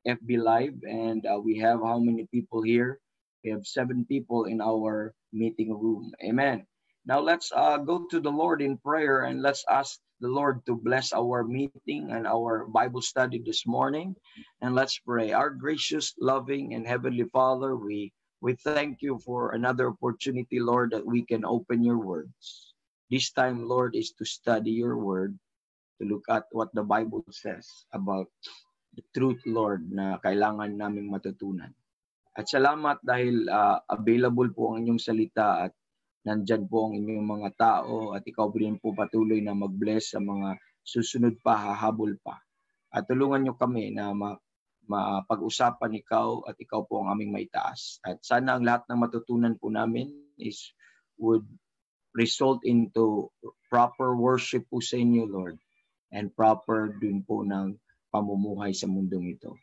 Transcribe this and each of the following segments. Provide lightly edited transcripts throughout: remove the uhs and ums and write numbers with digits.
FB Live, and we have how many people here? We have 7 people in our meeting room. Amen. Now let's go to the Lord in prayer, and let's ask the Lord to bless our meeting and our Bible study this morning. And let's pray. Our gracious, loving, and heavenly Father, we thank you for another opportunity, Lord, that we can open your words. This time, Lord, is to study your word, to look at what the Bible says about the truth, Lord, na kailangan naming matutunan. At salamat dahil available po ang inyong salita at nandyan po ang inyong mga tao at ikaw rin po patuloy na mag-bless sa mga susunod pa, hahabol pa. At tulungan nyo kami na mapag-usapan ikaw at ikaw po ang aming maitaas. At sana ang lahat ng matutunan po namin would result into proper worship po sa inyo, Lord, and proper din po ng pamumuhay sa mundong ito.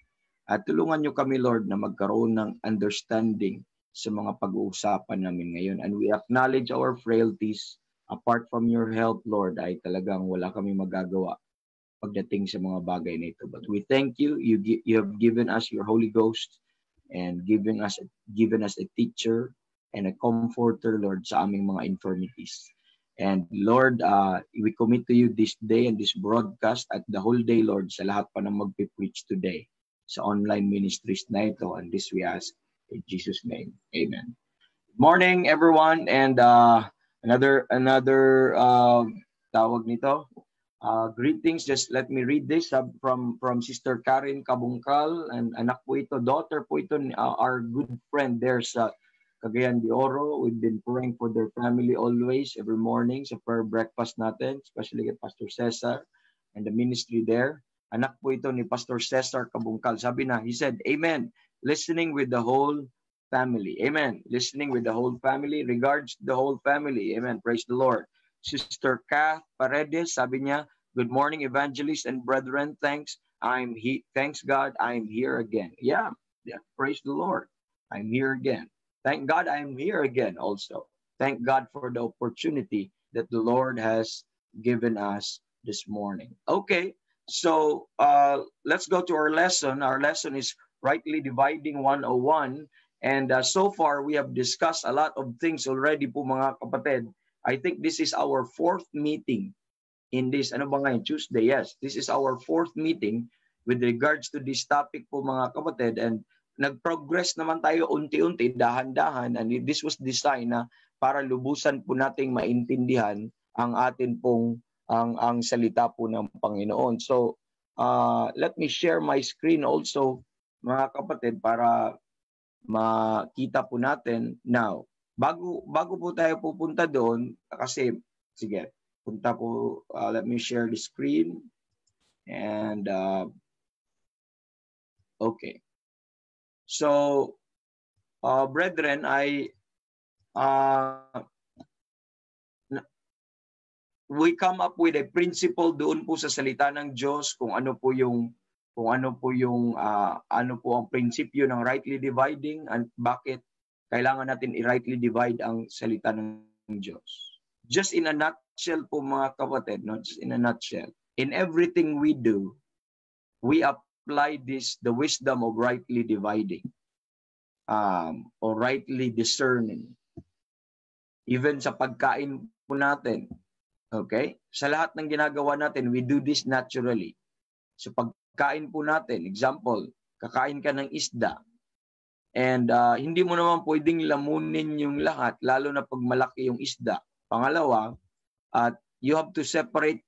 At tulungan nyo kami, Lord, na magkaroon ng understanding sa mga pag-uusapan namin ngayon. And we acknowledge our frailties. Apart from your help, Lord, ay talagang wala kami magagawa pagdating sa mga bagay na ito. But we thank you. You have given us your Holy Ghost and given us a teacher and a comforter, Lord, sa aming mga infirmities. And Lord, we commit to you this day and this broadcast at the whole day, Lord, sa lahat pa na magpipreach today sa online ministries na ito. And this we ask in Jesus' name. Amen. Good morning, everyone. And another tawag nito. Greetings. Just let me read this from Sister Karen Kabungkal. And anak po ito, daughter po ito, our good friend there sa Cagayan de Oro. We've been praying for their family always, every morning sa prayer breakfast natin, especially at Pastor Cesar and the ministry there. Anak po ito ni Pastor Cesar Kabungkal. Sabi na, he said, Amen. Listening with the whole family. Amen. Listening with the whole family. Regards to the whole family. Amen. Praise the Lord. Sister Kath Paredes, sabi niya, good morning, evangelists and brethren. Thanks God, I'm here again. Yeah. Praise the Lord. I'm here again. Thank God I'm here again also. Thank God for the opportunity that the Lord has given us this morning. Okay. So let's go to our lesson. Our lesson is rightly dividing 101. And so far, we have discussed a lot of things already po mga kapatid. I think this is our 4th meeting in this. Ano ba ngayon? Tuesday, yes. This is our 4th meeting with regards to this topic po mga kapatid. And nag-progress naman tayo unti-unti, dahan-dahan. And this was designed na para lubusan po nating maintindihan ang atin pong ang salita po ng Panginoon. So, let me share my screen also, mga kapatid, para makita po natin. Now, bago po tayo pupunta doon, kasi, sige, punta po, let me share the screen. And, okay. So, brethren, we come up with a principle doon po sa salita ng Diyos kung ano po ang prinsipyo ng rightly dividing and bakit kailangan natin i-rightly divide ang salita ng Diyos. Just in a nutshell po mga kapatid, no? Just in a nutshell. In everything we do, we apply the wisdom of rightly dividing or rightly discerning. Even sa pagkain po natin, okay? Sa lahat ng ginagawa natin, we do this naturally. So pagkain po natin, example, kakain ka ng isda. And hindi mo naman pwedeng lamunin yung lahat, lalo na pag malaki yung isda. Pangalawa, you have to separate,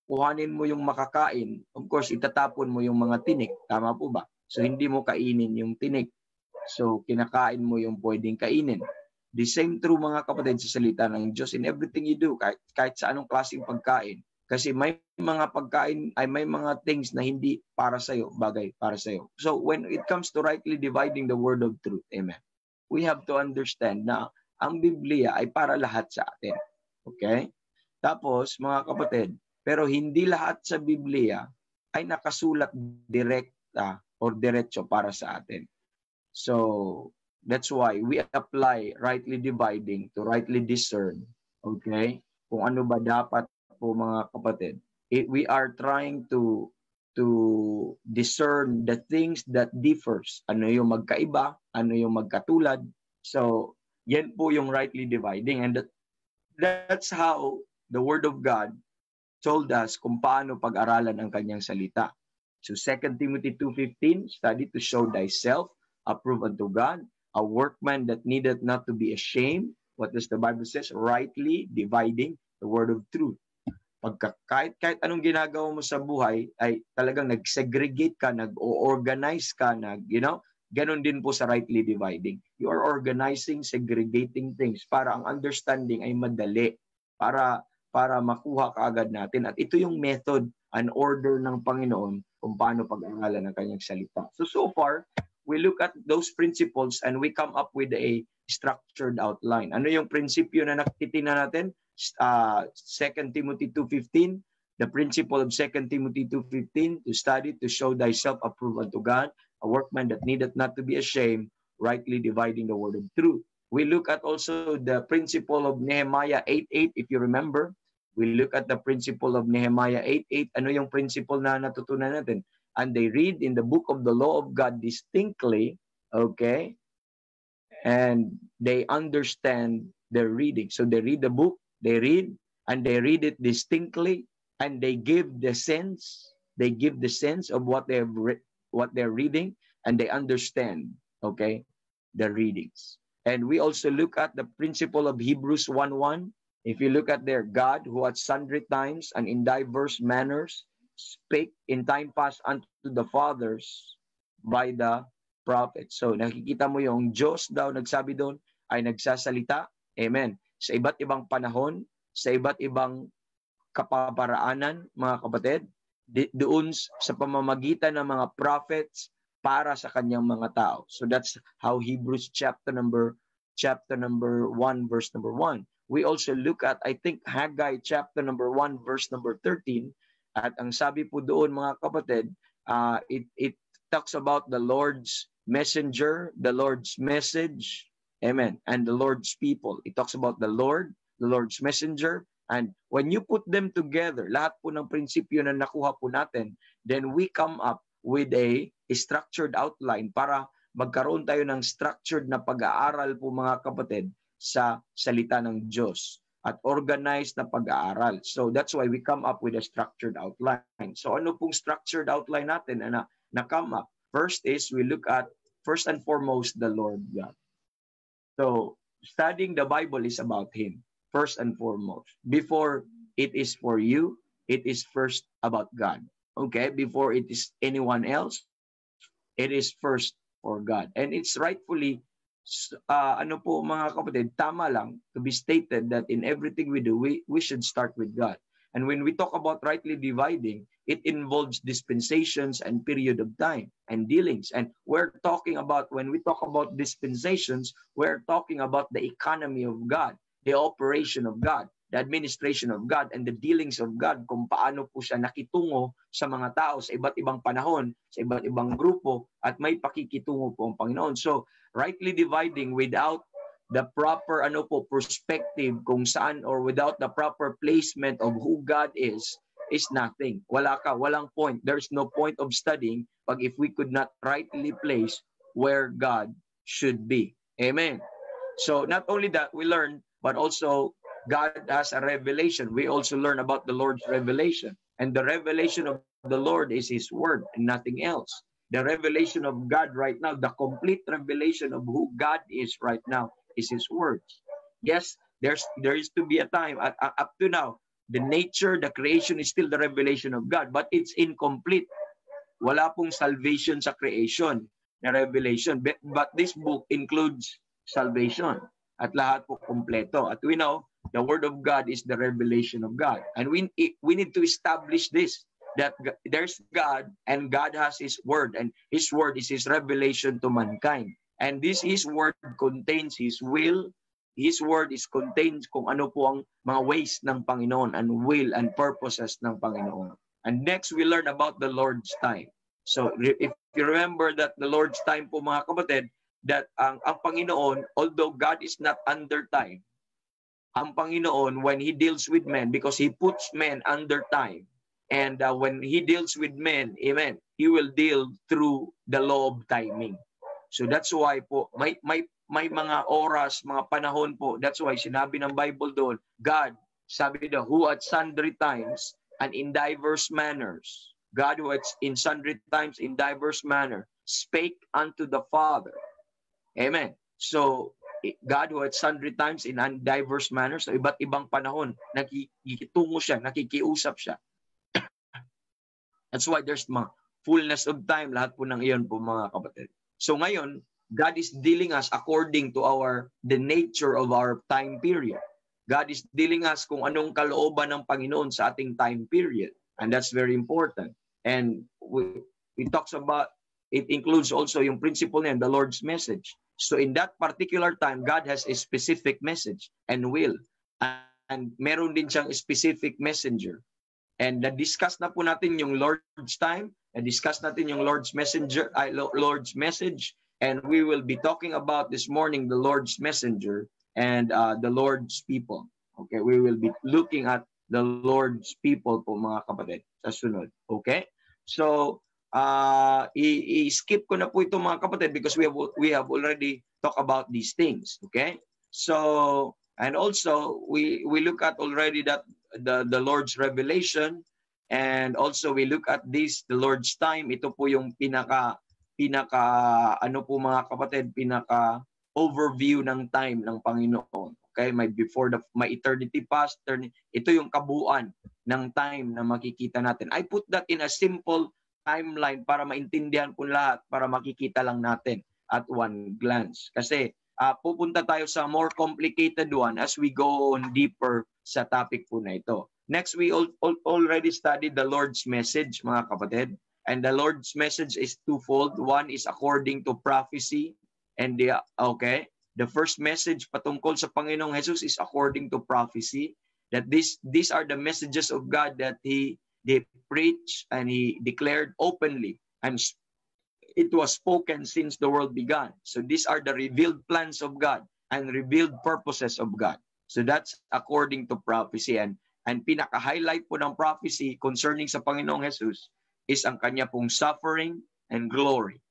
kuhanin mo yung makakain. Of course, itatapon mo yung mga tinik. Tama po ba? So hindi mo kainin yung tinik. So kinakain mo yung pwedeng kainin. The same true mga kapatid sa salita ng Diyos in everything you do, kahit sa anong klaseng pagkain. Kasi may mga pagkain, ay may mga things na hindi para sa'yo, bagay para sa'yo. So when it comes to rightly dividing the word of truth, amen, we have to understand na ang Biblia ay para lahat sa atin. Okay? Tapos, mga kapatid, pero hindi lahat sa Biblia ay nakasulat direkta or diretso para sa atin. So, that's why we apply rightly dividing to rightly discern. Okay? Kung ano ba dapat po mga kapatid. We are trying to to discern the things that differs. Ano yung magkaiba, ano yung magkatulad. So, yan po yung rightly dividing. And that's how the Word of God told us kung paano pag-aralan ang kanyang salita. So 2 Timothy 2:15, study to show thyself approved unto God, a workman that needeth not to be ashamed. What does the Bible says? Rightly dividing the word of truth. Pagka kahit anong ginagawa mo sa buhay ay talagang nag-segregate ka, nag-organize ka, ganon din po sa rightly dividing. You are organizing, segregating things para ang understanding ay madali, para makuha kaagad natin. At ito yung method and order ng Panginoon kung paano pag-aralan ng kanyang salita. So far, we look at those principles and we come up with a structured outline. Ano yung prinsipyo na nakitinan natin? 2 Timothy 2:15, the principle of 2 Timothy 2:15, to study to show thyself approved unto God, a workman that needeth not to be ashamed, rightly dividing the word of truth. We look at also the principle of Nehemiah 8:8, if you remember. We look at the principle of Nehemiah 8:8. Ano yung principle na natutunan natin? And they read in the book of the law of God distinctly, okay? And they understand their reading. So they read the book, they read, and they read it distinctly, and they give the sense of what they're reading, and they understand, okay, the readings. And we also look at the principle of Hebrews 1:1. If you look at there, God, who at sundry times and in diverse manners spake in time past unto the fathers by the prophets. So nakikita mo yung Diyos daw nagsabi doon ay nagsasalita, amen, sa iba't ibang panahon, sa iba't ibang kapaparaanan, mga kapatid, doon sa pamamagitan ng mga prophets para sa kanyang mga tao. So that's how Hebrews chapter number 1 verse number 1. We also look at, I think, Haggai chapter number 1 verse number 13. At ang sabi po doon, mga kapatid, it talks about the Lord's messenger, the Lord's message, amen, and the Lord's people. It talks about the Lord, the Lord's messenger, and when you put them together, lahat po ng prinsipyo na nakuha po natin, then we come up with a structured outline para magkaroon tayo ng structured na pag-aaral po, mga kapatid, sa salita ng Diyos at organized na pag-aaral. So that's why we come up with a structured outline. So ano pong structured outline natin na come up? First is we look at first and foremost the Lord God. So studying the Bible is about Him, first and foremost. Before it is for you, it is first about God. Okay? Before it is anyone else, it is first for God. And it's rightfully mga kapatid, tama lang to be stated that in everything we do, we should start with God. And when we talk about rightly dividing, it involves dispensations and period of time and dealings. And when we talk about dispensations, we're talking about the economy of God, the operation of God, the administration of God, and the dealings of God, kung paano po siya nakitungo sa mga tao sa iba't ibang panahon, sa iba't ibang grupo, at may pakikitungo po ang Panginoon. So, rightly dividing without the proper perspective kung saan, or without the proper placement of who God is nothing. Walang point. There's no point of studying if we could not rightly place where God should be. Amen. So not only that we learn, but also God has a revelation. We also learn about the Lord's revelation. And the revelation of the Lord is His Word and nothing else. The revelation of God right now, the complete revelation of who God is right now is His words. Yes, there is to be a time, up to now, the nature, the creation is still the revelation of God, but it's incomplete. Wala pong salvation sa creation na revelation. But this book includes salvation. At lahat po kompleto. At we know, the Word of God is the revelation of God. And we need to establish this, that there's God and God has His Word, and His Word is His revelation to mankind. And His Word contains His will. His Word contains kung ano po ang mga ways ng Panginoon and will and purposes ng Panginoon. And next, we learn about the Lord's time. So if you remember that the Lord's time po, mga kapatid, that ang Panginoon, although God is not under time, ang Panginoon, when He deals with men, because He puts men under time, And when He deals with men, amen, He will deal through the law of timing. So that's why po, may mga oras, mga panahon po. That's why sinabi ng Bible doon, God, sabi daw, who at sundry times and in diverse manners, God who at in sundry times in diverse manner spake unto the Father. Amen. So, God who at sundry times in diverse manners, so iba't ibang panahon, nakikitungo siya, nakikiusap siya. That's why there's mga fullness of time, lahat po ng iyon po mga kapatid. So ngayon, God is dealing us according to the nature of our time period. God is dealing us kung anong kalooban ng Panginoon sa ating time period. And that's very important. And we talks about, it includes also yung principle niyan, the Lord's message. So in that particular time, God has a specific message and will. And meron din siyang specific messenger. And na-discuss na po natin yung Lord's time, na-discuss natin yung Lord's Lord's message, and we will be talking about this morning the Lord's messenger and the Lord's people. Okay, we will be looking at the Lord's people po mga kapatid sa sunod. Okay? So, i-skip ko na po ito mga kapatid because we have already talked about these things. Okay? So, and also we look at already that the Lord's revelation, and also we look at this, the Lord's time. Ito po yung pinaka ano po mga kapatid, pinaka overview ng time ng Panginoon. Okay, may eternity past, ito yung kabuuan ng time na makikita natin. I put that in a simple timeline para maintindihan po lahat, para makikita lang natin at one glance. Kasi pupunta tayo sa more complicated one as we go on deeper sa topic po na ito. Next, we already studied the Lord's message, mga kapatid. And the Lord's message is twofold. One is according to prophecy. And the first message patungkol sa Panginoong Jesus is according to prophecy. That these are the messages of God that He preached and He declared openly. And it was spoken since the world began. So these are the revealed plans of God and revealed purposes of God. So that's according to prophecy. And pinaka-highlight po ng prophecy concerning sa Panginoong Jesus is ang kanya pong suffering and glory.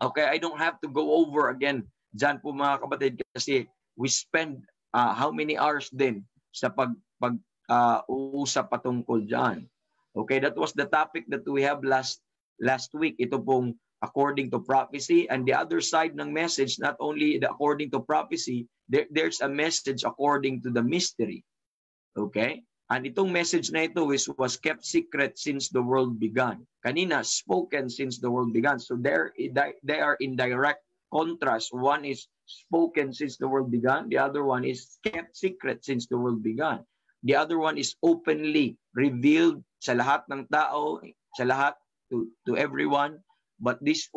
Okay, I don't have to go over again dyan po mga kapatid kasi we spend how many hours din sa pag-uusap patungkol dyan. Okay, that was the topic that we have last week. Ito pong according to prophecy, and the other side ng message, not only according to prophecy, there's a message according to the mystery. Okay? And itong message na ito was kept secret since the world began. Kanina, spoken since the world began. So they are in direct contrast. One is spoken since the world began. The other one is kept secret since the world began. The other one is openly revealed sa lahat ng tao, sa lahat, to everyone. But this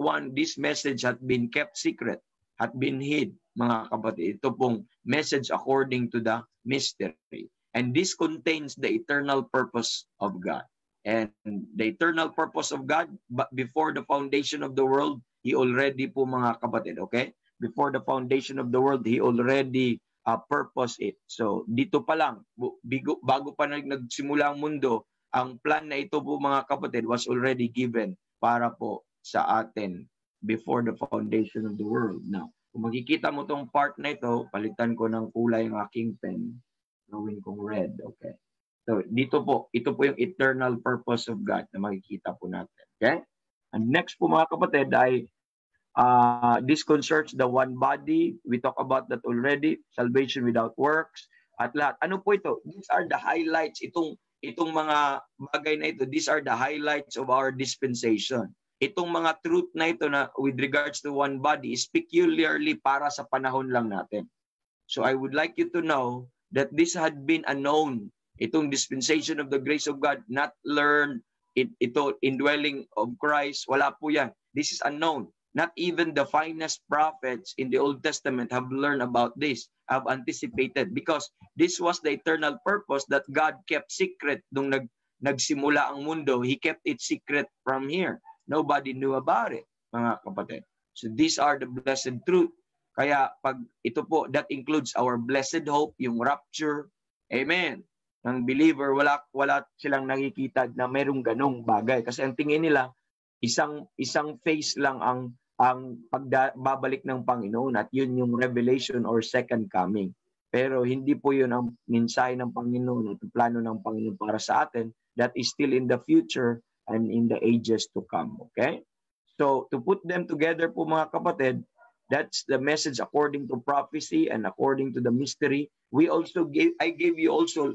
message had been kept secret, had been hid, mga kapatid. Ito pong message according to the mystery. And this contains the eternal purpose of God. And the eternal purpose of God, but before the foundation of the world, He already po mga kapatid, okay? Before the foundation of the world, He already purposed it. So dito pa lang, bago pa nagsimula ang mundo, ang plan na ito po mga kapatid was already given para po sa atin before the foundation of the world. Now, kung makikita mo tong part na ito, palitan ko ng kulay ng aking pen, gawin kong red, okay? So, ito po yung eternal purpose of God na makikita po natin, okay? And next po mga kapatid ay this concerns the one body. We talk about that already, salvation without works, at lahat. Ano po ito? These are the highlights, itong mga bagay na ito, these are the highlights of our dispensation. Itong mga truth na ito na with regards to one body is peculiarly para sa panahon lang natin. So I would like you to know that this had been unknown. Itong dispensation of the grace of God, not learned, ito indwelling of Christ, wala po yan. This is unknown. Not even the finest prophets in the Old Testament have learned about this, have anticipated, because this was the eternal purpose that God kept secret nung nagsimula ang mundo. He kept it secret from here. Nobody knew about it, mga kapatid. So these are the blessed truth. Kaya pag ito po, that includes our blessed hope, yung rapture. Amen. ng believer, wala silang nakikita na mayroong ganong bagay. Kasi ang tingin nila, isang phase lang ang pagbabalik ng Panginoon at yun yung revelation or second coming. Pero hindi po yun ang mensahe ng Panginoon at plano ng Panginoon para sa atin. That is still in the future and in the ages to come. Okay? So, to put them together po mga kapatid, that's the message according to prophecy and according to the mystery. I gave you also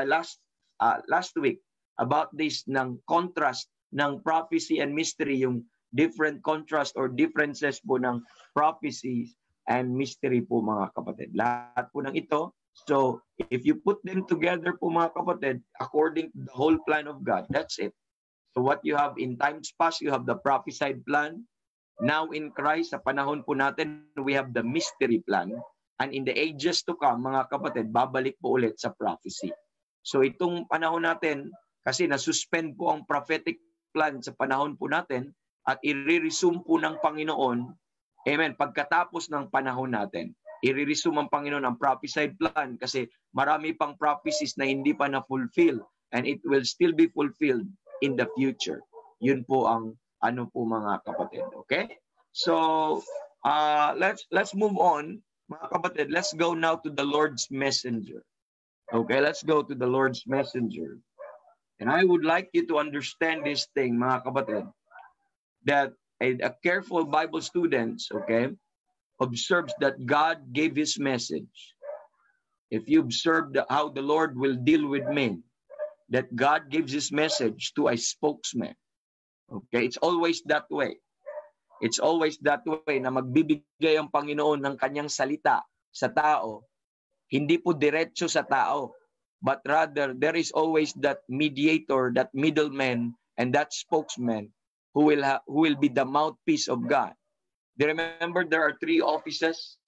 last week about this ng contrast ng prophecy and mystery, yung different contrast or differences po ng prophecies and mystery po mga kapatid. Lahat po ng ito. So, if you put them together po mga kapatid, according to the whole plan of God, that's it. So what you have in times past, you have the prophesied plan. Now in Christ, sa panahon po natin, we have the mystery plan. And in the ages to come, mga kapatid, babalik po ulit sa prophecy. So itong panahon natin, kasi nasuspend po ang prophetic plan sa panahon po natin, at i-resume po ng Panginoon, amen, pagkatapos ng panahon natin. I-resume ang Panginoon ang prophesied plan kasi marami pang prophecies na hindi pa na-fulfill and it will still be fulfilled in the future. Yun po ang ano po mga kapatid. Okay? So, let's move on. Mga kapatid, let's go now to the Lord's messenger. Okay, let's go to the Lord's messenger. And I would like you to understand this thing, mga kapatid, that a careful Bible student, okay, observes that God gave His message. If you observe how the Lord will deal with men, that God gives His message to a spokesman. Okay, it's always that way. It's always that way na magbibigay ang Panginoon ng kanyang salita sa tao, hindi po diretso sa tao, but rather there is always that mediator, that middleman, and that spokesman who will be the mouthpiece of God. Do you remember there are three offices?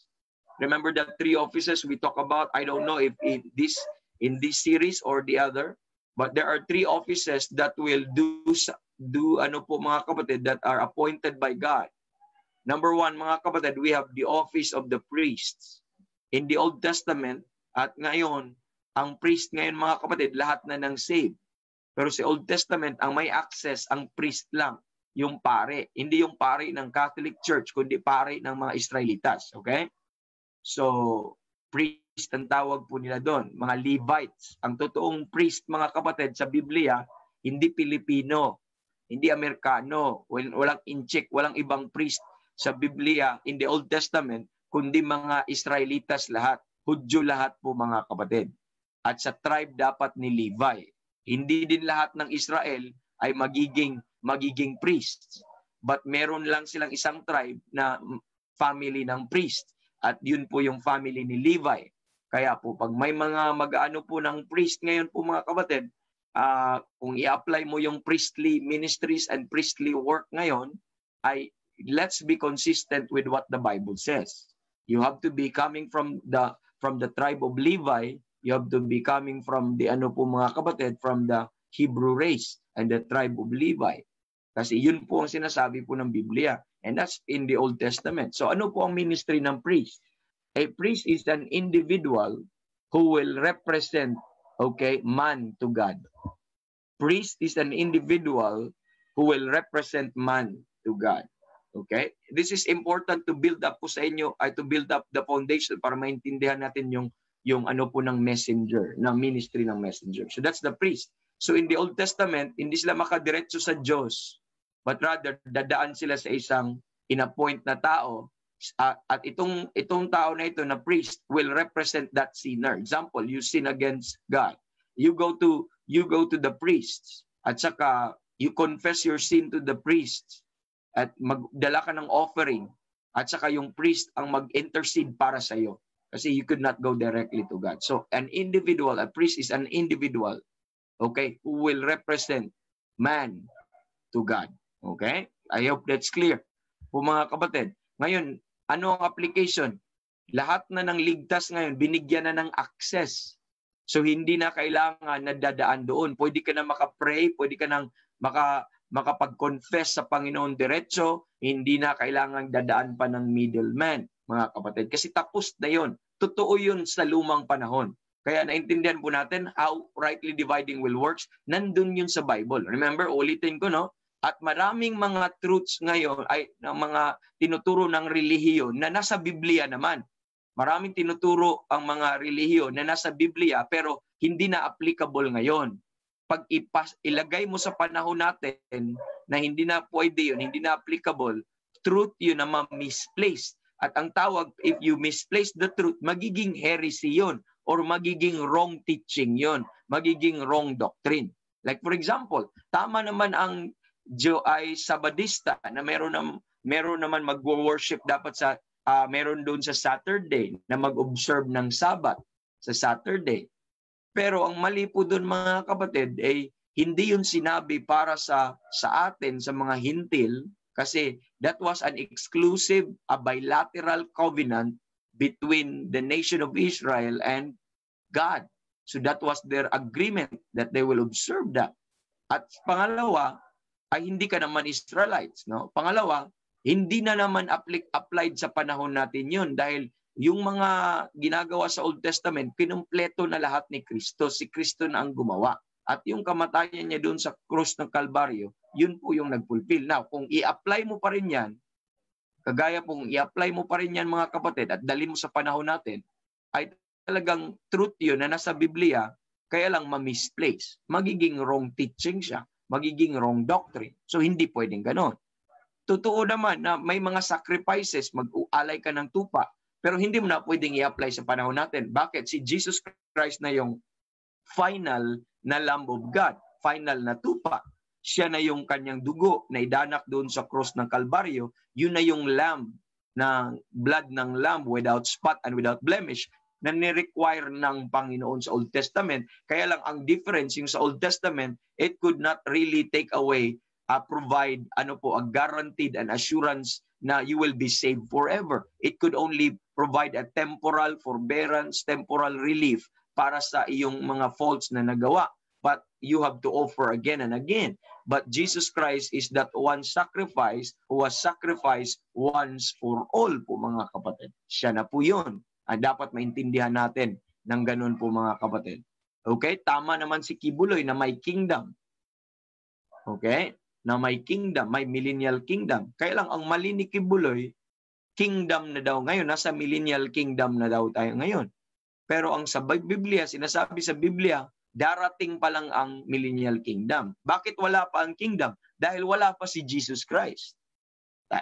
Remember the three offices we talk about? I don't know if in this series or the other, but there are three offices that will do ano po mga kapatid, that are appointed by God. Number one, mga kapatid, we have the office of the priests. In the Old Testament, at ngayon, ang priest ngayon mga kapatid, lahat na ng saved. Pero sa Old Testament, ang may access, ang priest lang, yung pare. Hindi yung pare ng Catholic Church, kundi pare ng mga Israelitas. Okay? So, priest ang tawag po nila doon. Mga Levites. Ang totoong priest, mga kapatid, sa Biblia, hindi Pilipino, hindi Amerikano, walang inchik, walang ibang priest sa Biblia in the Old Testament, kundi mga Israelitas lahat. Hudyo lahat po mga kapatid. At sa tribe dapat ni Levi. Hindi din lahat ng Israel ay magiging priests. But meron lang silang isang tribe na family ng priest. At yun po yung family ni Levi. Kaya po pag may mga mag-ano po ng priest ngayon po mga kapatid, kung i-apply mo yung priestly ministries and priestly work ngayon, ay let's be consistent with what the Bible says. You have to be coming from the tribe of Levi. You have to be coming from the ano po mga kapatid, from the Hebrew race and the tribe of Levi. Kasi yun po ang sinasabi po ng Biblia. And that's in the Old Testament. So ano po ang ministry ng priest? A priest is an individual who will represent, okay, man to God. Priest is an individual who will represent man to God. Okay? This is important to build up po sa inyo, to build up the foundation para maintindihan natin yung ano po ng messenger, ng ministry ng messenger. So that's the priest. So in the Old Testament, hindi sila makadiretso sa Diyos, but rather dadaan sila sa isang in-appoint na tao, at itong tao na ito na priest will represent that sinner. Example, you sin against God. You go to the priests at saka you confess your sin to the priests at magdala ka ng offering at saka yung priest ang mag-intercede para sa iyo kasi you could not go directly to God. So a priest is an individual, okay, who will represent man to God. Okay? I hope that's clear. Po mga kapatid, ngayon, ano ang application? Lahat na ng ligtas ngayon, binigyan na ng access. So hindi na kailangan na dadaan doon. Pwede ka na makapray, pwede ka nang makapag-confess sa Panginoon diretso, hindi na kailangan dadaan pa ng middleman, mga kapatid. Kasi tapos na yun. Totoo yun sa lumang panahon. Kaya naintindihan po natin how rightly dividing will works. Nandun yun sa Bible. Remember, ulitin ko, no? At maraming mga truths ngayon ay mga tinuturo ng relihiyon na nasa Biblia naman. Maraming tinuturo ang mga relihiyon na nasa Biblia pero hindi na applicable ngayon. Pag ilagay mo sa panahon natin na hindi na pwede yun, hindi na applicable, truth yun na ma-misplaced. At ang tawag, if you misplace the truth, magiging heresy yun or magiging wrong teaching yun, magiging wrong doctrine. Like for example, tama naman ang ay Sabadista na meron naman mag-worship dapat sa meron doon sa Saturday na mag-observe ng Sabat sa Saturday. Pero ang mali po doon mga kapatid ay hindi yun sinabi para sa atin sa mga hintil kasi that was an exclusive a bilateral covenant between the nation of Israel and God. So that was their agreement that they will observe that. At pangalawa, ay hindi ka naman Israelites, no? Pangalawa, hindi na naman applied sa panahon natin yun dahil yung mga ginagawa sa Old Testament, kinumpleto na lahat ni Kristo. Si Kristo na ang gumawa. At yung kamatayan niya doon sa krus ng Kalbaryo, yun po yung nagfulfill. Now, kung i-apply mo pa rin yan, kagaya pong i-apply mo pa rin yan mga kapatid at dalhin mo sa panahon natin, ay talagang truth yun na nasa Biblia, kaya lang ma-misplace. Magiging wrong teaching siya. Magiging wrong doctrine. So, hindi pwedeng ganon. Totoo naman na may mga sacrifices, mag-ualay ka ng tupa, pero hindi mo na pwedeng i-apply sa panahon natin. Bakit? Si Jesus Christ na yung final na Lamb of God, final na tupa. Siya na yung kanyang dugo na idanak doon sa cross ng Kalbaryo. Yun na yung lamb, na blood ng lamb without spot and without blemish na ni-require ng Panginoon sa Old Testament. Kaya lang ang difference yung sa Old Testament, it could not really take away, provide a guaranteed and assurance na you will be saved forever. It could only provide a temporal forbearance, temporal relief para sa iyong mga faults na nagawa. But you have to offer again and again. But Jesus Christ is that one sacrifice who was sacrificed once for all po mga kapatid. Siya na po yun. Dapat maintindihan natin ng ganun po mga kapatid. Okay? Tama naman si Kibuloy na may kingdom. Okay? Na may kingdom, may millennial kingdom. Kaya lang ang mali ni Kibuloy, kingdom na daw ngayon. Nasa millennial kingdom na daw tayo ngayon. Pero ang sa Biblia, sinasabi sa Biblia, darating pa lang ang millennial kingdom. Bakit wala pa ang kingdom? Dahil wala pa si Jesus Christ.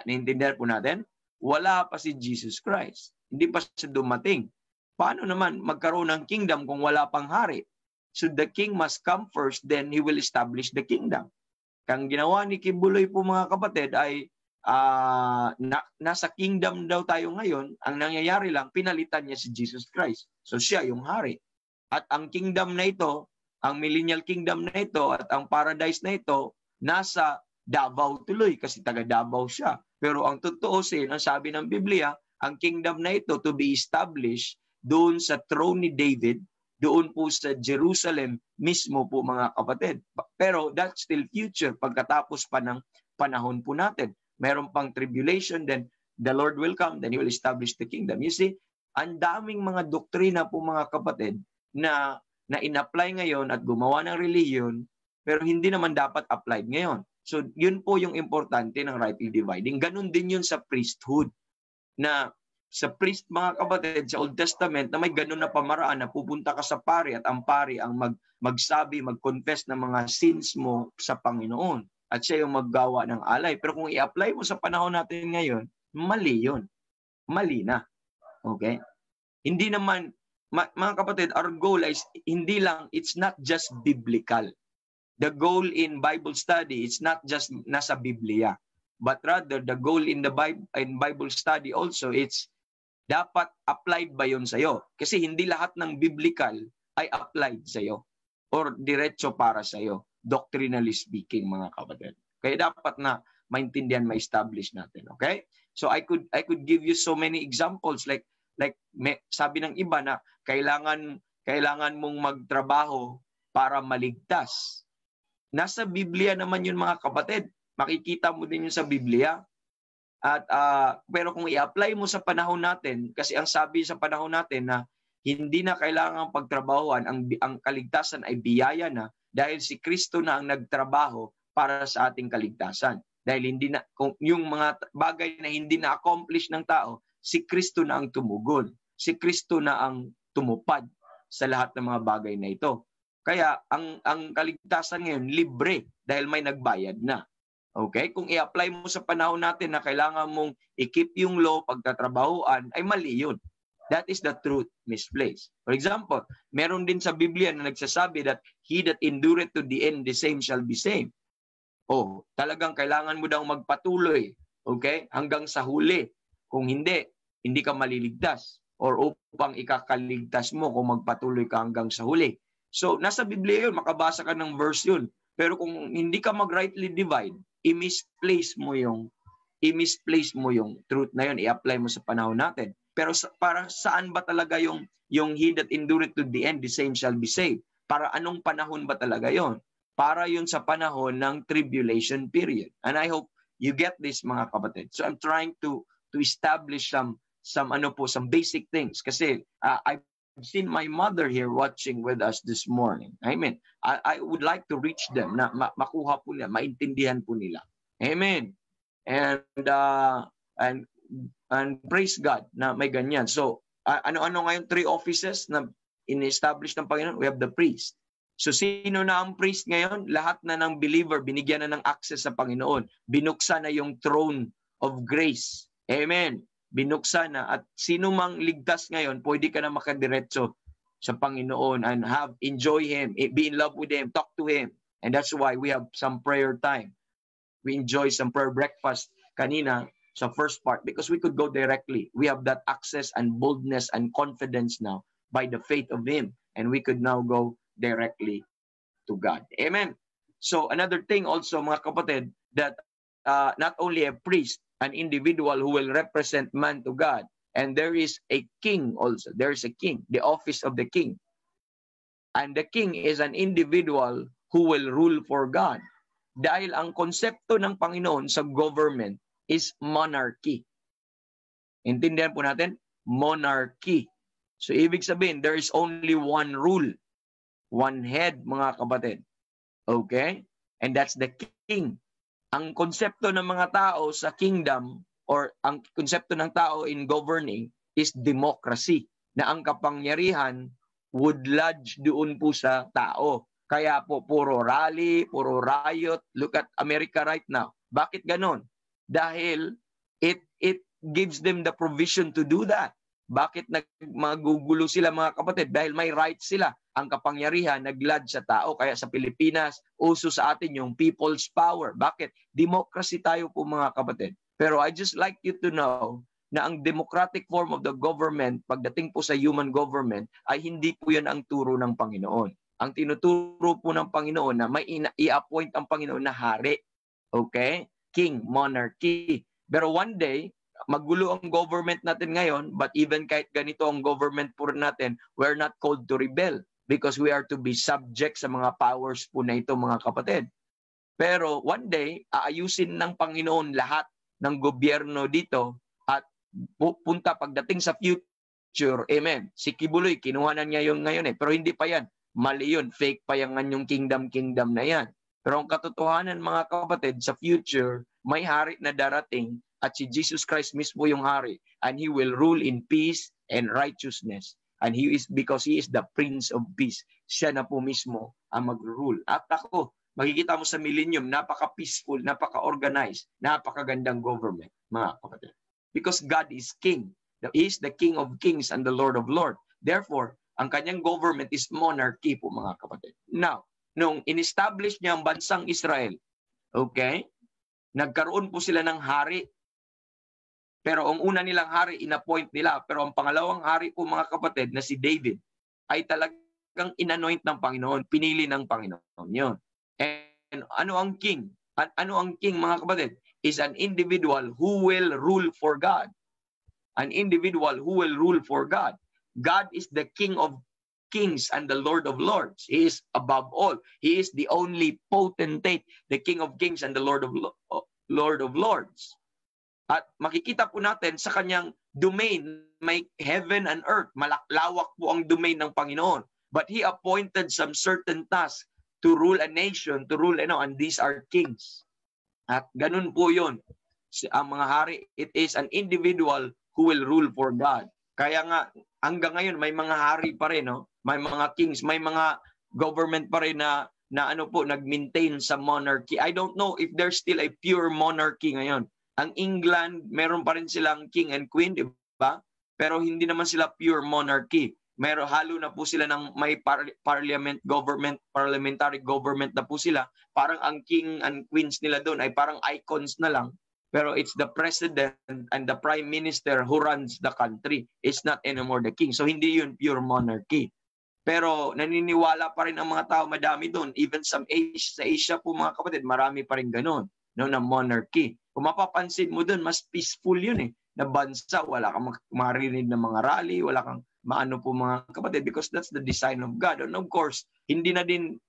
Naintindihan po natin? Wala pa si Jesus Christ. Hindi pa siya dumating. Paano naman magkaroon ng kingdom kung wala pang hari? So the king must come first, then he will establish the kingdom. Kang ginawa ni Kibuloy po mga kapatid ay nasa kingdom daw tayo ngayon. Ang nangyayari lang, pinalitan niya si Jesus Christ. So siya yung hari. At ang kingdom na ito, ang millennial kingdom na ito at ang paradise na ito, nasa Davao tuloy kasi taga Davao siya. Pero ang totoo ang sabi ng Biblia, ang kingdom na ito to be established doon sa throne ni David, doon po sa Jerusalem mismo po mga kapatid. Pero that's still future pagkatapos pa ng panahon po natin. Meron pang tribulation, then the Lord will come, then He will establish the kingdom. You see, ang daming mga doktrina po mga kapatid na in-apply ngayon at gumawa ng religion, pero hindi naman dapat applied ngayon. So yun po yung importante ng rightly dividing. Ganun din yun sa priesthood. Na sa priest mga kapatid sa Old Testament na may ganun na pamaraan na pupunta ka sa pari at ang pari ang magsabi, mag-confess ng mga sins mo sa Panginoon at siya yung maggawa ng alay. Pero kung i-apply mo sa panahon natin ngayon, mali yun. Mali na. Okay? Hindi naman, mga kapatid, our goal is hindi lang, it's not just biblical. The goal in Bible study, it's not just nasa Biblia. But rather, the goal in the Bible study also, it's dapat applied ba yun sa'yo? Kasi hindi lahat ng biblical ay applied sa'yo or diretso para sa'yo, doctrinally speaking, mga kapatid. Kaya dapat na maintindihan, ma-establish natin. Okay? So I could give you so many examples like sabi ng iba na kailangan mong magtrabaho para maligtas. Nasa Biblia naman yun mga kapatid. Makikita mo din yun sa Biblia. At pero kung i-apply mo sa panahon natin, kasi ang sabi sa panahon natin na hindi na kailangang pagtrabahuan. Ang kaligtasan ay biyaya na dahil si Kristo na ang nagtrabaho para sa ating kaligtasan. Dahil hindi na, kung yung mga bagay na hindi na-accomplish ng tao, si Kristo na ang tumugon. Si Kristo na ang tumupad sa lahat ng mga bagay na ito. Kaya ang kaligtasan ngayon libre dahil may nagbayad na. Okay? Kung i-apply mo sa panahon natin na kailangan mong i-keep yung law pagtatrabahuan, ay mali yun. That is the truth misplaced. For example, meron din sa Biblia na nagsasabi that he that endureth to the end, the same shall be saved. Oh, talagang kailangan mo daw magpatuloy, okay? Hanggang sa huli. Kung hindi, hindi ka maliligtas. Or upang ikakaligtas mo kung magpatuloy ka hanggang sa huli. So, nasa Biblia yun, makabasa ka ng verse yun. Pero kung hindi ka mag-rightly divide, i-misplace mo yung truth na yun, i-apply mo sa panahon natin. Pero para saan ba talaga yung he that endureth to the end, the same shall be saved? Para anong panahon ba talaga yon? Para yun sa panahon ng tribulation period. And I hope you get this, mga kapatid. So I'm trying to establish some basic things. Kasi I've seen my mother here watching with us this morning. Amen. I would like to reach them na makuha po nila, maintindihan po nila. Amen. And praise God na may ganyan. So ano-ano ngayon 3 offices na in-establish ng Panginoon? We have the priest. So sino na ang priest ngayon? Lahat na ng believer, binigyan na ng access sa Panginoon. Binuksan na yung throne of grace. Amen. Binuksan na. At sino mang ligtas ngayon, pwede ka na makadiretso sa Panginoon and enjoy Him, be in love with Him, talk to Him. And that's why we have some prayer time. We enjoy some prayer breakfast kanina sa first part because we could go directly. We have that access and boldness and confidence now by the faith of Him. And we could now go directly to God. Amen. So another thing also, mga kapatid, that not only a priest, an individual who will represent man to God, and there is a king also. There is a king, the office of the king. And the king is an individual who will rule for God. Dahil ang konsepto ng Panginoon sa government is monarchy. Intindihan po natin? Monarchy. So ibig sabihin, there is only one rule. One head, mga kapatid. Okay? And that's the king. Ang konsepto ng mga tao sa kingdom or ang konsepto ng tao in governing is democracy. Na ang kapangyarihan would lodge doon po sa tao. Kaya po puro rally, puro riot. Look at America right now. Bakit ganon? Dahil it gives them the provision to do that. Bakit magugulo sila, mga kapatid? Dahil may rights sila. Ang kapangyarihan nag-lodge sa tao. Kaya sa Pilipinas, uso sa atin yung people's power. Bakit? Democracy tayo po, mga kapatid. Pero I just like you to know na ang democratic form of the government, pagdating po sa human government, ay hindi po yan ang turo ng Panginoon. Ang tinuturo po ng Panginoon na may i-appoint ang Panginoon na hari. Okay? King, monarchy. Pero one day, magulo ang government natin ngayon, but even kahit ganito ang government po natin, we're not called to rebel because we are to be subject sa mga powers po na ito, mga kapatid. Pero one day, aayusin ng Panginoon lahat ng gobyerno dito at punta pagdating sa future. Amen. Si Kibuloy, kinuhanan niya yung ngayon pero hindi pa yan. Mali yun. Fake pa yung kingdom na yan. Pero ang katotohanan, mga kapatid, sa future, may hari na darating at si Jesus Christ mismo yung hari. And He will rule in peace and righteousness. And because He is the Prince of Peace. Siya na po mismo ang mag-rule. At ako, makikita mo sa millennium, napaka-peaceful, napaka-organized, napakagandang government, mga kapatid. Because God is King. He is the King of Kings and the Lord of Lords. Therefore, ang kanyang government is monarchy po, mga kapatid. Now, nung in-establish niya ang bansang Israel, okay, nagkaroon po sila ng hari. Pero ang una nilang hari, in-appoint nila. Pero ang pangalawang hari po, mga kapatid, na si David, ay talagang in-anoint ng Panginoon, pinili ng Panginoon yun. And ano ang king? Ano ang king, mga kapatid? Is an individual who will rule for God. An individual who will rule for God. God is the King of Kings and the Lord of Lords. He is above all. He is the only potentate, the King of Kings and the Lord of Lords. At makikita po natin sa kanyang domain, may heaven and earth. Malaklawak po ang domain ng Panginoon. But He appointed some certain tasks to rule a nation, to rule, and these are kings. At ganun po yun. Ang mga hari, it is an individual who will rule for God. Kaya nga, hanggang ngayon, may mga hari pa rin, no? May mga kings, may mga government pa rin na nag-maintain sa monarchy. I don't know if there's still a pure monarchy ngayon. Ang England, meron pa rin silang king and queen, di ba? Pero hindi naman sila pure monarchy. Halo na po sila ng may parliamentary government na po sila. Parang ang king and queens nila doon ay parang icons na lang. Pero it's the president and the prime minister who runs the country. It's not anymore the king. So hindi yun pure monarchy. Pero naniniwala pa rin ang mga tao, madami doon. Even sa Asia po mga kapatid, marami pa rin ganun, no, na monarchy. Kung mapapansin mo doon, mas peaceful yun na bansa. Wala kang marinig ng mga rally, wala kang maano po mga kapatid, because that's the design of God. And of course, hindi na din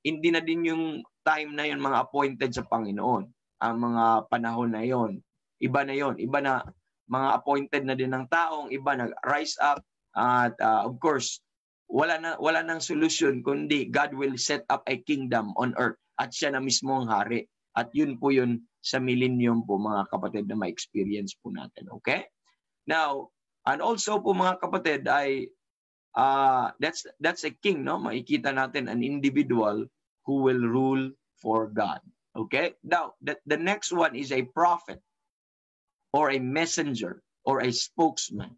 yung time na yun mga appointed sa Panginoon. Ang mga panahon na yon. Iba na yon. Iba na mga appointed na din ng taong, iba na rise up. At of course, wala nang solution kundi God will set up a kingdom on earth at siya na mismo ang hari. At yun po yun sa millennium po mga kapatid na ma-experience po natin. Okay? Now, and also po mga kapatid ay that's a king, no? Makikita natin an individual who will rule for God. Okay? Now, the next one is a prophet or a messenger or a spokesman.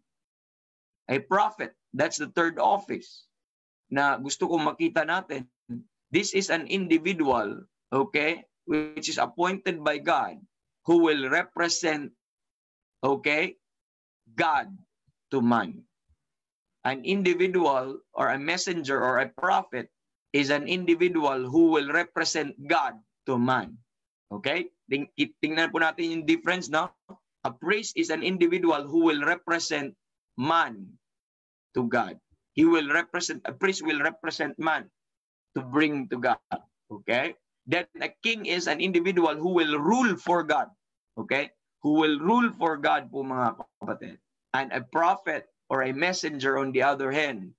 A prophet, that's the third office na gusto kong makita natin. This is an individual, okay, which is appointed by God who will represent, okay, God to man. An individual or a messenger or a prophet is an individual who will represent God to man. Okay? Tingnan po natin yung difference, no? A priest is an individual who will represent man to God. A priest will represent man to bring to God. Okay? Then a king is an individual who will rule for God. Okay? Who will rule for God po mga kapatid. And a prophet or a messenger on the other hand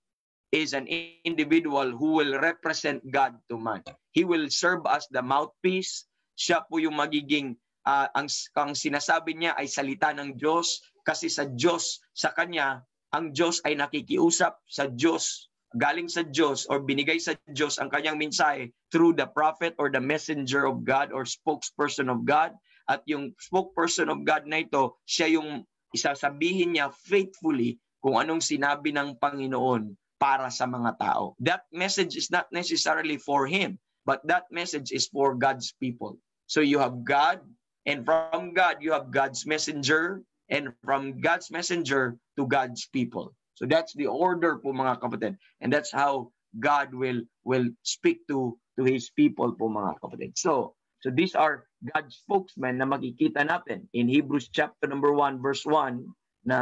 is an individual who will represent God to man. He will serve as the mouthpiece. Siya po yung magiging ang sinasabi niya ay salita ng Diyos kasi sa Diyos, sa kanya, ang Diyos ay nakikiusap sa Diyos, galing sa Diyos or binigay sa Diyos ang kanyang mensahe through the prophet or the messenger of God or spokesperson of God. At yung spokesperson of God na ito, siya yung isasabihin niya faithfully kung anong sinabi ng Panginoon para sa mga tao. That message is not necessarily for him, but that message is for God's people. So you have God, and from God you have God's messenger, and from God's messenger to God's people. So that's the order po mga kapatid. And that's how God will speak to His people po mga kapatid. So these are God's spokesmen na makikita natin in Hebrews chapter number 1 verse 1 na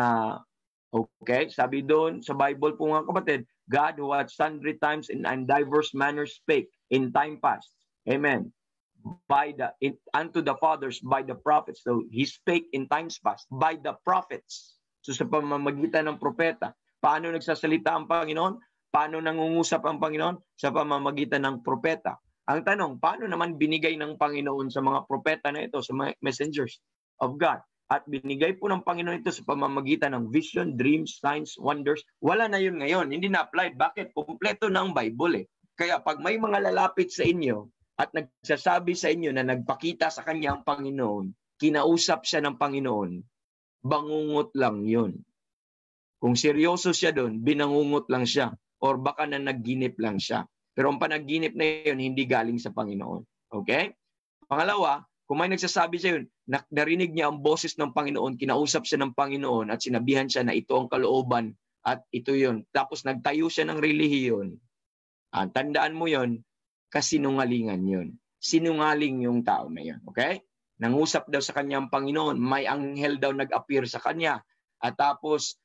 okay, sabi doon sa Bible po mga kapatid, God who at sundry times and diverse manners spake in time past. Amen. Unto the fathers by the prophets. So he spake in times past by the prophets. So sa pamamagitan ng propeta. Paano nagsasalita ang Panginoon? Paano nangungusap ang Panginoon? Sa pamamagitan ng propeta. Ang tanong, paano naman binigay ng Panginoon sa mga propeta na ito, sa mga messengers of God? At binigay po ng Panginoon ito sa pamamagitan ng vision, dreams, signs, wonders. Wala na yun ngayon. Hindi na applied. Bakit? Kumpleto na ang Bible eh. Kaya pag may mga lalapit sa inyo at nagsasabi sa inyo na nagpakita sa kanya ang Panginoon, kinausap siya ng Panginoon, bangungot lang yun. Kung seryoso siya doon, binangungot lang siya. Or baka na nagginip lang siya. Pero ang panaginip na yun, hindi galing sa Panginoon. Okay? Pangalawa, kung may nagsasabi sa yun, narinig niya ang boses ng Panginoon, kinausap siya ng Panginoon at sinabihan siya na ito ang kalooban at ito yun. Tapos nagtayo siya ng relihiyon. Tandaan mo yun, kasinungalingan yun. Sinungaling yung tao na yun. Okay? Nangusap daw sa kanyang Panginoon, may anghel daw nag-appear sa kanya. At tapos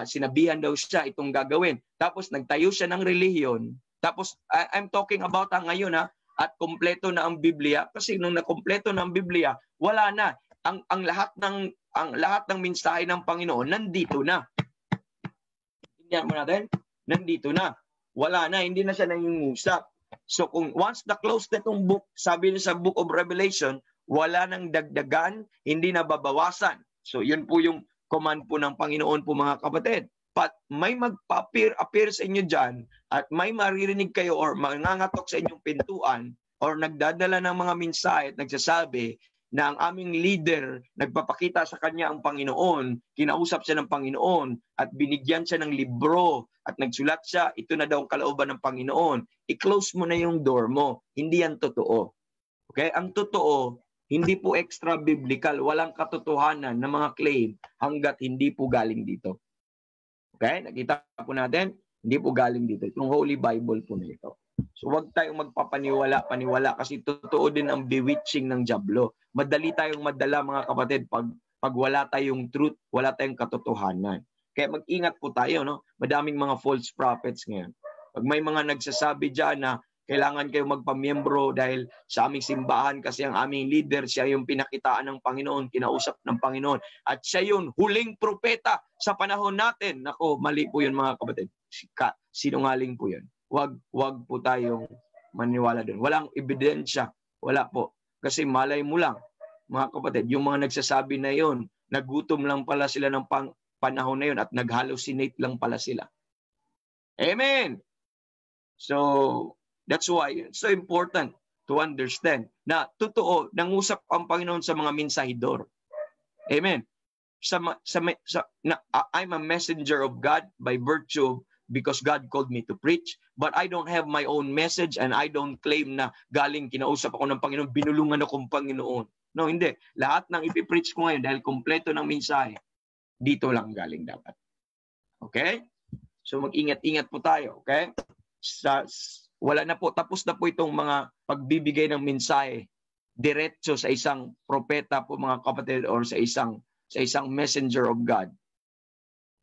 sinabihan daw siya itong gagawin. Tapos nagtayo siya ng relihiyon. Tapos I'm talking about ngayon at kompleto na ang Biblia. Kasi nung nakompleto na ang Biblia, wala na. Ang lahat ng ang lahat ng mensahe ng Panginoon nandito na. Tingnan mo natin, nandito na. Wala na, hindi na siya nangungusap. So kung once na-close na itong book, sabi niya sa Book of Revelation, wala nang dagdagan, hindi na babawasan. So yun po yung command po ng Panginoon po mga kapatid. But may magpa-appear sa inyo dyan at may maririnig kayo or mangangatok sa inyong pintuan or nagdadala ng mga mensahe at nagsasabi na ang aming leader, nagpapakita sa kanya ang Panginoon, kinausap siya ng Panginoon, at binigyan siya ng libro, at nagsulat siya, ito na daw ang kalooban ng Panginoon. I-close mo na yung door mo. Hindi yan totoo. Okay? Ang totoo, hindi po extra biblical, walang katotohanan ng mga claim hanggat hindi po galing dito. Okay? Nakita po natin, hindi po galing dito. Itong Holy Bible po na ito. So wag tayong magpapaniwala kasi totoo din ang bewitching ng dyablo. Madali tayong madala mga kapatid pag wala tayong truth, wala tayong katotohanan. Kaya mag-ingat po tayo, no? Madaming mga false prophets ngayon. Pag may mga nagsasabi diyan na kailangan kayo magpamiyembro dahil sa aming simbahan kasi ang aming leader, siya yung pinakitaan ng Panginoon, kinausap ng Panginoon, at siya yung huling propeta sa panahon natin. Nako, mali po yun mga kapatid. Sinungaling po yun. Wag po tayong maniwala doon. Walang ebidensya. Wala po. Kasi malay mo lang, mga kapatid, yung mga nagsasabi na yun, nagutom lang pala sila ng panahon na yun at nag-hallucinate lang pala sila. Amen! So, that's why it's so important to understand na totoo, nangusap ang Panginoon sa mga mensahidor. Amen! I'm a messenger of God by virtue of because God called me to preach, but I don't have my own message and I don't claim na galing kinausap ako ng Panginoon, binulungan akong Panginoon. No, hindi. Lahat ng ipipreach ko ngayon dahil kompleto ng mensahe, dito lang galing dapat. Okay? So mag-ingat-ingat po tayo, okay? Wala na po, tapos na po itong mga pagbibigay ng mensahe diretso sa isang propeta po mga kapatid or sa isang messenger of God.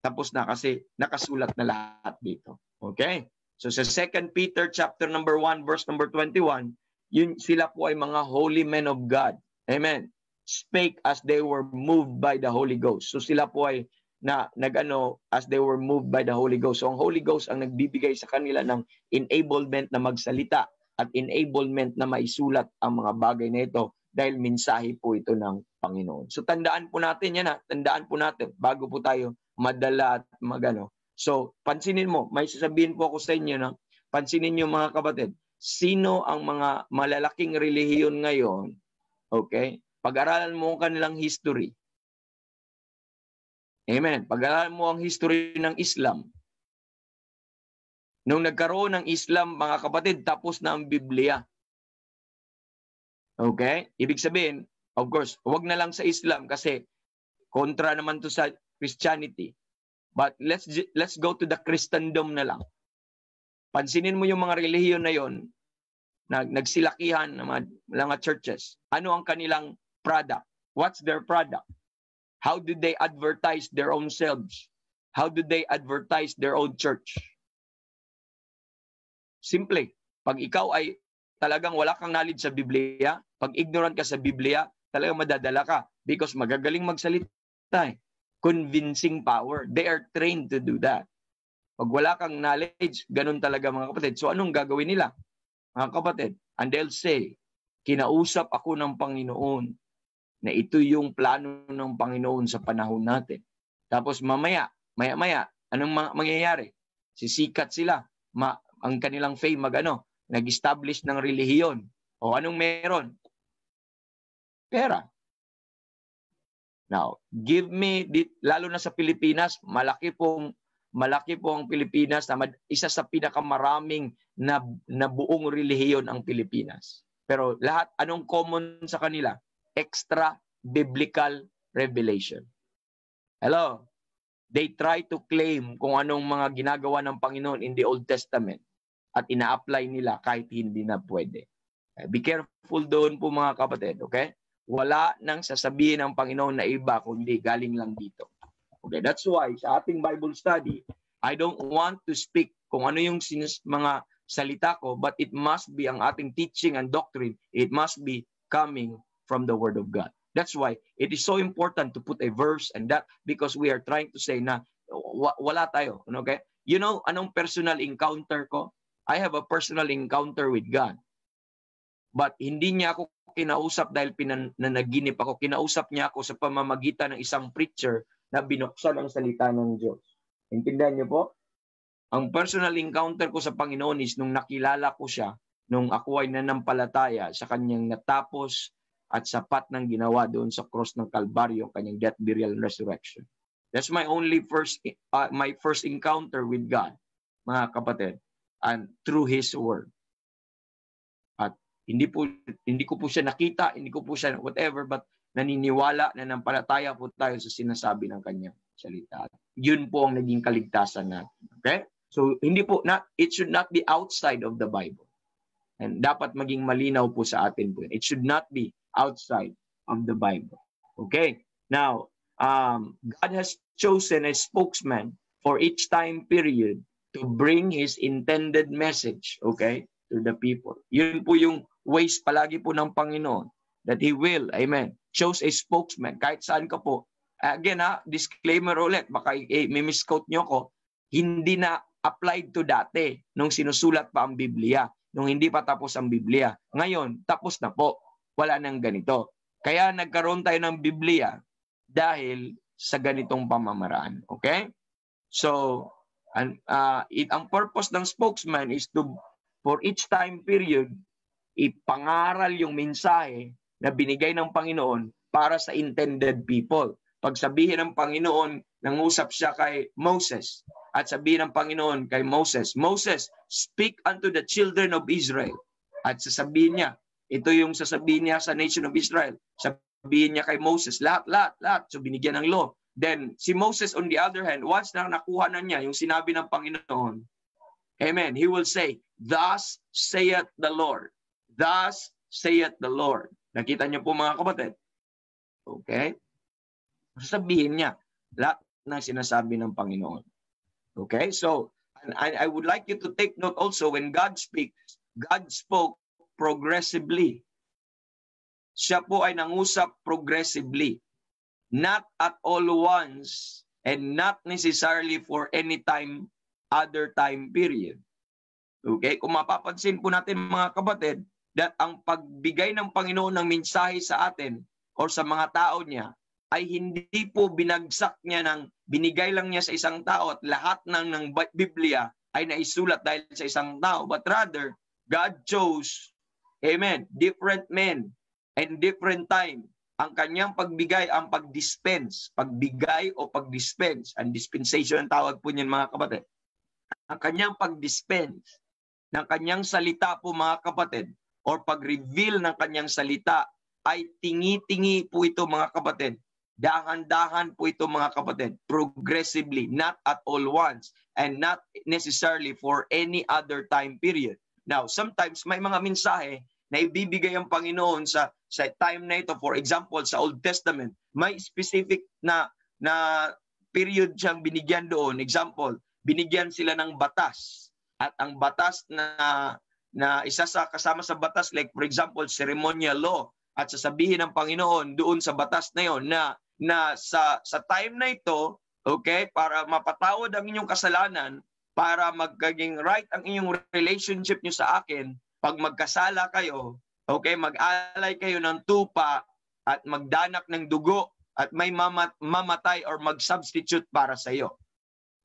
Tapos na kasi nakasulat na lahat dito. Okay? So sa 2 Peter chapter number 1 verse number 21, yun sila po ay mga holy men of God. Amen. Spake as they were moved by the Holy Ghost. So sila po ay as they were moved by the Holy Ghost. So ang Holy Ghost ang nagbibigay sa kanila ng enablement na magsalita at enablement na maisulat ang mga bagay na ito dahil mensahe po ito ng Panginoon. So tandaan po natin yan, tandaan po natin bago po tayo madala at magano. So, pansinin mo, may sasabihin po ako sa inyo, no? Pansinin niyo mga kapatid, sino ang mga malalaking relihiyon ngayon, okay? Pag-aralan mo ang kanilang history. Amen. Pag-aralan mo ang history ng Islam. Nung nagkaroon ng Islam, mga kapatid, tapos na ang Biblia. Okay? Ibig sabihin, of course, wag na lang sa Islam kasi kontra naman to sa Christianity. But let's go to the Christendom na lang. Pansinin mo yung mga relihiyon na yon, nagsilakihan ng mga churches. Ano ang kanilang product? What's their product? How do they advertise their own selves? How do they advertise their own church? Simple. Pag ikaw ay talagang wala kang knowledge sa Biblia, pag ignorant ka sa Biblia, talagang madadala ka because magagaling magsalita. Convincing power. They are trained to do that. Pag wala kang knowledge, ganun talaga mga kapatid. So anong gagawin nila? Mga kapatid, and they'll say, kinausap ako ng Panginoon na ito yung plano ng Panginoon sa panahon natin. Tapos maya, anong mangyayari? Sisikat sila. Ang kanilang fame nag-establish ng relihiyon. O anong meron? Pera. Now, give me, lalo na sa Pilipinas, malaki po ang Pilipinas, isa sa pinakamaraming na buong relihiyon ang Pilipinas. Pero lahat, anong common sa kanila? Extra biblical revelation. Hello? They try to claim kung anong mga ginagawa ng Panginoon in the Old Testament at ina-apply nila kahit hindi na pwede. Be careful doon po mga kapatid, okay? Wala nang sasabihin ng Panginoon na iba kundi galing lang dito. Okay, that's why sa ating Bible study, I don't want to speak kung ano yung mga salita ko, but it must be ang ating teaching and doctrine, it must be coming from the Word of God. That's why it is so important to put a verse and that because we are trying to say na wala tayo. Okay? You know, anong personal encounter ko? I have a personal encounter with God. But hindi niya ako kinausap dahil pinanaginip ako. Kinausap niya ako sa pamamagitan ng isang preacher na binuksan ang salita ng Diyos. Intindihan niyo po? Ang personal encounter ko sa Panginoon is nung nakilala ko siya, nung ako ay nanampalataya sa kanyang natapos at sapat ng ginawa doon sa cross ng Kalbaryo, kanyang death, burial, and resurrection. That's my first encounter with God, mga kapatid, and through His Word. At hindi ko po siya nakita, hindi ko po siya whatever, but naniniwala, nanampalataya po tayo sa sinasabi ng kanyang salita. Yun po ang naging kaligtasan natin. Okay? So it should not be outside of the Bible. And dapat maging malinaw po sa atin po. It should not be outside of the Bible. Okay? Now, God has chosen a spokesman for each time period to bring His intended message, okay, to the people. Yun po yung ways palagi po ng Panginoon that He will, amen, chose a spokesman. Kahit saan ka po. Again, disclaimer ulit, baka may misquote nyo ko, hindi na applied to dati nung sinusulat pa ang Biblia, nung hindi pa tapos ang Biblia. Ngayon, tapos na po. Wala nang ganito. Kaya nagkaroon tayo ng Biblia dahil sa ganitong pamamaraan. Okay? So, ang purpose ng spokesman is for each time period, ipangaral yung mensahe na binigay ng Panginoon para sa intended people. Pag sabihin ng Panginoon, nangusap siya kay Moses, at sabihin ng Panginoon kay Moses, Moses, speak unto the children of Israel. At sasabihin niya, ito yung sasabihin niya sa nation of Israel. Sabihin niya kay Moses, lahat. So binigyan ng law. Then, si Moses on the other hand, once na nakuha na niya yung sinabi ng Panginoon, amen, he will say, thus saith the Lord. Thus saith the Lord. Nakita niyo po mga kapatid? Okay? Sasabihin niya, lahat ng sinasabi ng Panginoon. Okay? So, I would like you to take note also when God speaks, God spoke progressively. Siya po ay nangusap progressively. Not at all once and not necessarily for any other time period. Okay? Kung mapapansin po natin mga kapatid, that ang pagbigay ng Panginoon ng mensahe sa atin or sa mga tao niya ay hindi po binagsak niya binigay lang niya sa isang tao at lahat ng Biblia ay naisulat dahil sa isang tao. But rather, God chose, amen, different men and different time. Ang kanyang pagbigay, ang pag-dispense, pagbigay o pag-dispense, ang dispensation ang tawag po niyan mga kapatid. Ang kanyang pag-dispense ng kanyang salita po mga kapatid, or pag-reveal ng kanyang salita, ay tingi-tingi po ito mga kapatid. Dahan-dahan po ito mga kapatid, progressively, not at all once, and not necessarily for any other time period. Now, sometimes may mga mensahe na ibibigay ang Panginoon sa time na ito. For example, sa Old Testament, may specific na period siyang binigyan doon. Example, binigyan sila ng batas. At ang batas na isa sa kasama sa batas, like for example, ceremonial law. At sasabihin ng Panginoon doon sa batas na yon na sa time na ito, okay, para mapatawad ang inyong kasalanan, para magiging right ang inyong relationship nyo sa akin, pag magkasala kayo, okay, mag-alay kayo ng tupa at magdanak ng dugo at may mamatay or mag-substitute para sa iyo.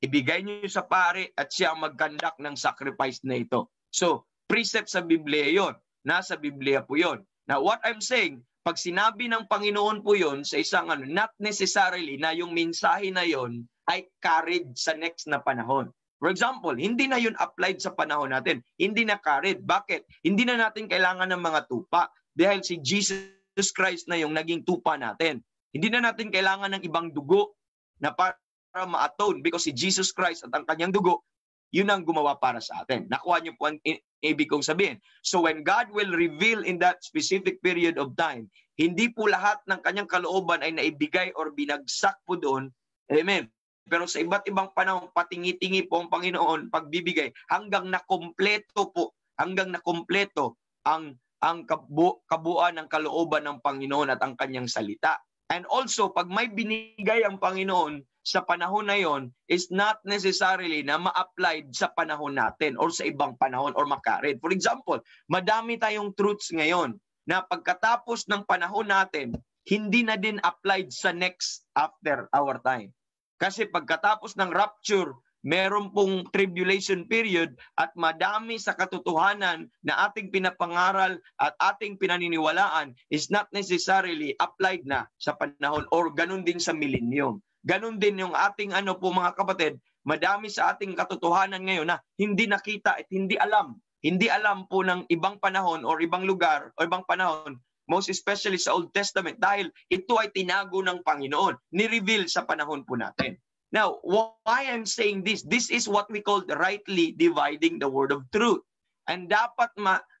Ibigay niyo sa pare at siya ang mag-conduct ng sacrifice na ito. So, precept sa Biblia yon. Nasa Biblia po yon. Now, what I'm saying, pag sinabi ng Panginoon po yon sa isang not necessarily na yung mensahe na yon ay carried sa next na panahon. For example, hindi na yun applied sa panahon natin. Hindi na carried. Bakit? Hindi na natin kailangan ng mga tupa dahil si Jesus Christ na yung naging tupa natin. Hindi na natin kailangan ng ibang dugo na para ma-atone because si Jesus Christ at ang kanyang dugo, yun ang gumawa para sa atin. Nakuha niyo po ang ibig kong sabihin. So when God will reveal in that specific period of time, hindi po lahat ng kanyang kalooban ay naibigay or binagsak po doon. Amen. Pero sa iba't ibang panahon, patingi-tingi po ang Panginoon pagbibigay hanggang nakompleto po, hanggang nakompleto ang ang kabuuan ng kalooban ng Panginoon at ang kanyang salita. And also, pag may binigay ang Panginoon sa panahon na yon, is not necessarily na ma-applied sa panahon natin or sa ibang panahon or makarid. For example, madami tayong truths ngayon na pagkatapos ng panahon natin, hindi na din applied sa next after our time. Kasi pagkatapos ng rapture, meron pong tribulation period at madami sa katotohanan na ating pinapangaral at ating pinaniniwalaan is not necessarily applied na sa panahon or ganun din sa millennium. Ganun din yung ating mga kapatid, madami sa ating katotohanan ngayon na hindi nakita at hindi alam. Hindi alam po ng ibang panahon or ibang lugar o ibang panahon, most especially sa Old Testament, dahil ito ay tinago ng Panginoon, ni-reveal sa panahon po natin. Now, why I'm saying this? This is what we call rightly dividing the word of truth. And dapat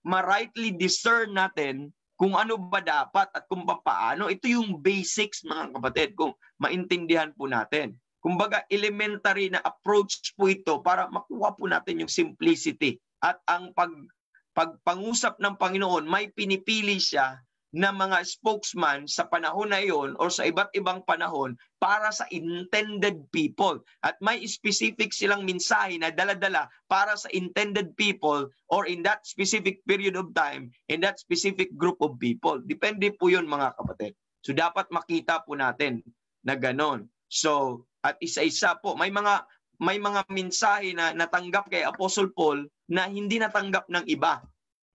ma-rightly discern natin kung ano ba dapat at kung paano. Ito yung basics, mga kapatid, kung maintindihan po natin. Kumbaga, elementary na approach po ito para makuha po natin yung simplicity. At ang pagpangusap ng Panginoon, may pinipili siya na mga spokesman sa panahon na iyon or sa iba't ibang panahon para sa intended people. At may specific silang mensahe na dala-dala para sa intended people or in that specific period of time, in that specific group of people. Depende po yun, mga kapatid. So dapat makita po natin na ganon. So, at isa-isa po, may mga mensahe na natanggap kay Apostle Paul na hindi natanggap ng iba.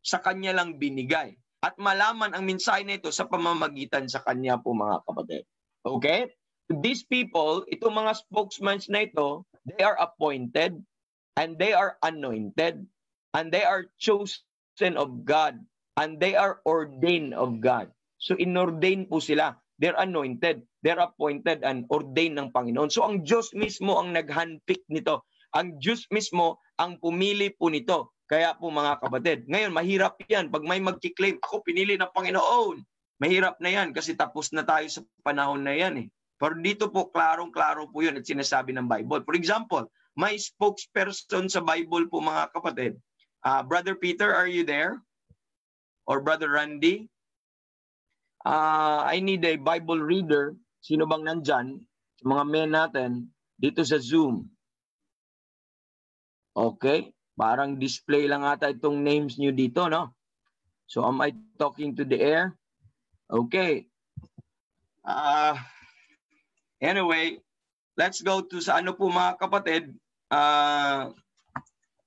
Sa kanya lang binigay. At malaman ang mensahe na ito sa pamamagitan sa kanya po, mga kapatid. Okay? These people, itong mga spokesmen na ito, they are appointed and they are anointed and they are chosen of God and they are ordained of God. So inordain po sila. They're anointed, they're appointed and ordained ng Panginoon. So ang Diyos mismo ang nag-handpick nito. Ang Diyos mismo ang pumili po nito. Kaya po, mga kapatid, ngayon mahirap yan. Pag may mag-claim, ako pinili ng Panginoon. Mahirap na yan kasi tapos na tayo sa panahon na yan. Pero dito po, klarong-klaro po yun at sinasabi ng Bible. For example, may spokesperson sa Bible po, mga kapatid. Brother Peter, are you there? Or Brother Randy? I need a Bible reader. Sino bang nandyan? Sa mga men natin, dito sa Zoom. Okay. Parang display lang ata itong names nyo dito, no? So, am I talking to the air? Okay. Anyway, let's go to sa ano po, mga kapatid.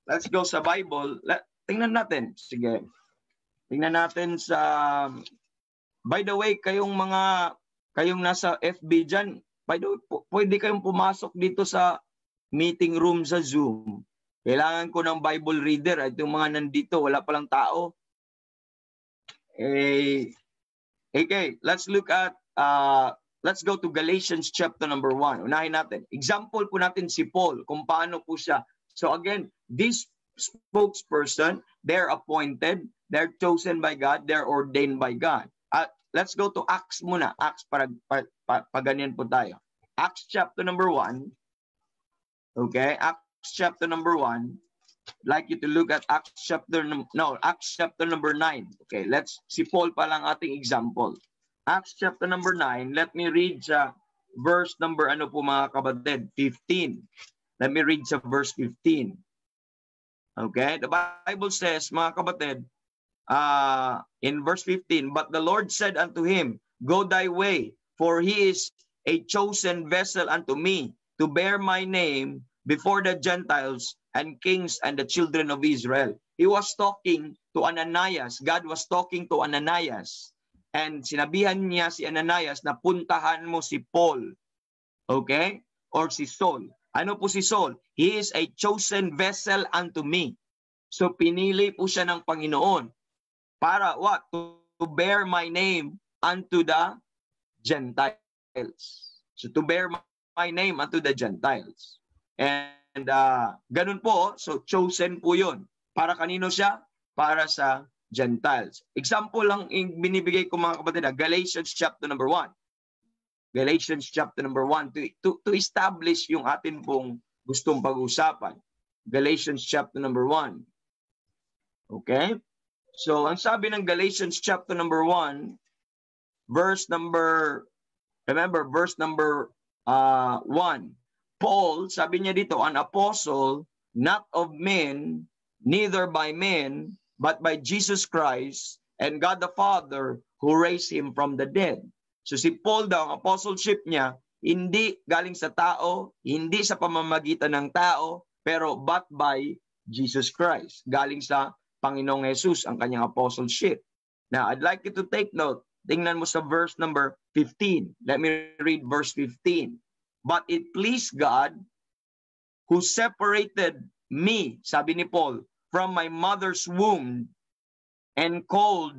Let's go sa Bible. Tingnan natin. Sige. Tingnan natin sa... By the way, kayong nasa FB dyan, by the way, pwede kayong pumasok dito sa meeting room sa Zoom. Kailangan ko ng Bible reader. At yung mga nandito, wala palang tao. Okay, let's look at, let's go to Galatians chapter number 1. Unahin natin. Example po natin si Paul, kung paano po siya. So again, this spokesperson, they're appointed, they're chosen by God, they're ordained by God. Let's go to Acts muna. Acts, para ganyan po tayo. Acts chapter number 1. Okay, Acts chapter number 1. I'd like you to look at Acts chapter number 9. Okay, si Paul pa lang ating example. Acts chapter number 9. Let me read sa verse number, mga kapatid, 15. Let me read sa verse 15. Okay, the Bible says, mga kapatid, in verse 15, but the Lord said unto him, go thy way, for he is a chosen vessel unto me, to bear my name before the Gentiles and kings and the children of Israel. He was talking to Ananias. God was talking to Ananias. And sinabihan niya si Ananias na puntahan mo si Paul. Okay? Or si Saul. Ano po si Saul? He is a chosen vessel unto me. So pinili po siya ng Panginoon. Para what? To bear my name unto the Gentiles. So to bear my name unto the Gentiles. And ganun po, so chosen po yun. Para kanino siya? Para sa Gentiles. Example lang binibigay ko, mga kapatid, Galatians chapter number 1. Galatians chapter number 1 to establish yung atin pong gustong pag-usapan. Galatians chapter number 1. Okay? So, ang sabi ng Galatians chapter number 1, verse number 1. Paul, sabi niya dito, an apostle, not of men, neither by men, but by Jesus Christ and God the Father who raised him from the dead. So si Paul daw, ang apostleship niya, hindi galing sa tao, hindi sa pamamagitan ng tao, pero but by Jesus Christ. Galing sa Panginoong Jesus ang kanyang apostleship. Now, I'd like you to take note. Tingnan mo sa verse number 15. Let me read verse 15. But it pleased God who separated me, sabi ni Paul, from my mother's womb and called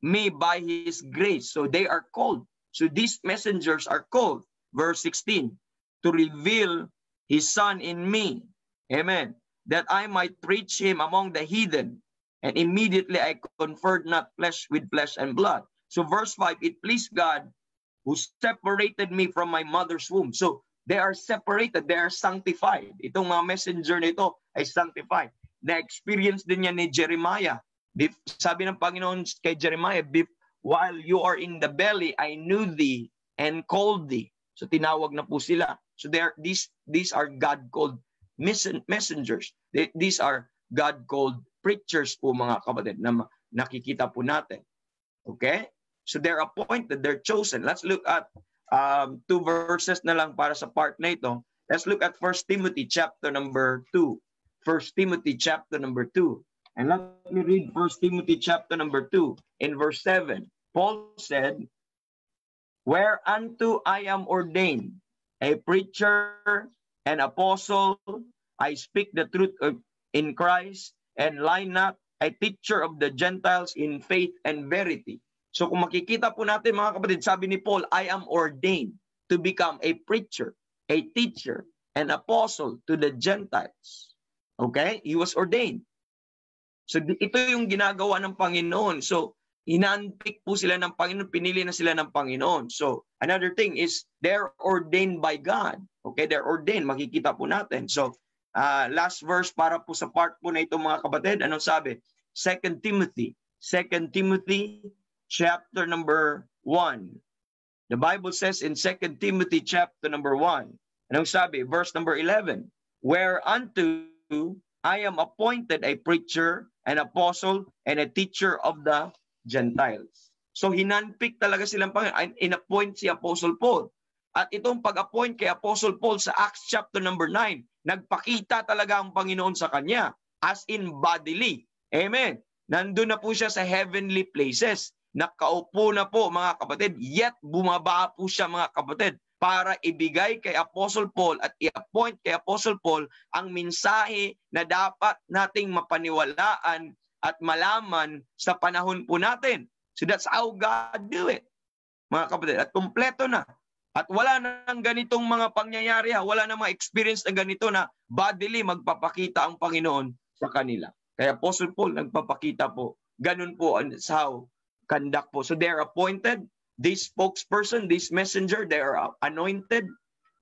me by his grace. So they are called. So these messengers are called. Verse 16. To reveal his son in me. Amen. That I might preach him among the heathen. And immediately I conferred not flesh with flesh and blood. So verse 5, it pleased God who separated me from my mother's womb. So they are separated, they are sanctified. Itong mga messenger nito ay sanctified. Na-experience din niya ni Jeremiah. Sabi ng Panginoon kay Jeremiah, while you are in the belly, I knew thee and called thee. So tinawag na po sila. So these are God-called messengers. These are God-called preachers po, mga kapatid, na nakikita po natin. Okay? So they're appointed, they're chosen. Let's look at 2 verses na lang para sa part na ito. Let's look at 1 Timothy chapter number 2. 1 Timothy chapter number 2. And let me read 1 Timothy chapter number 2 in verse 7. Paul said, whereunto I am ordained, a preacher, an apostle, I speak the truth in Christ, and lie not, a teacher of the Gentiles in faith and verity. So kung makikita po natin, mga kapatid, sabi ni Paul, I am ordained to become a preacher, a teacher, an apostle to the Gentiles. Okay? He was ordained. So ito yung ginagawa ng Panginoon. So hinanpick po sila ng Panginoon, pinili na sila ng Panginoon. So another thing is, they're ordained by God. Okay? They're ordained. Makikita po natin. So last verse para po sa part po na ito, mga kapatid, anong sabi? 2 Timothy chapter number 1. The Bible says in 2 Timothy chapter number 1, anong sabi? Verse number 11, whereunto I am appointed a preacher, an apostle, and a teacher of the Gentiles. So hinanpick talaga silang Panginoon, in-appoint si Apostle Paul. At itong pag-appoint kay Apostle Paul sa Acts chapter number 9, nagpakita talaga ang Panginoon sa kanya, as in bodily. Amen. Nandun na po siya sa heavenly places. Nakaupo na po, mga kapatid, yet bumaba po siya, mga kapatid, para ibigay kay Apostle Paul at i-appoint kay Apostle Paul ang mensahe na dapat nating mapaniwalaan at malaman sa panahon po natin. So that's how God do it, mga kapatid. At kumpleto na. At wala nang ganitong mga pangyayari, wala nang mga experience na ganito na bodily magpapakita ang Panginoon sa kanila. Kaya Apostle Paul nagpapakita po. Ganun po how conduct po. So they are appointed, this spokesperson, this messenger, they are anointed,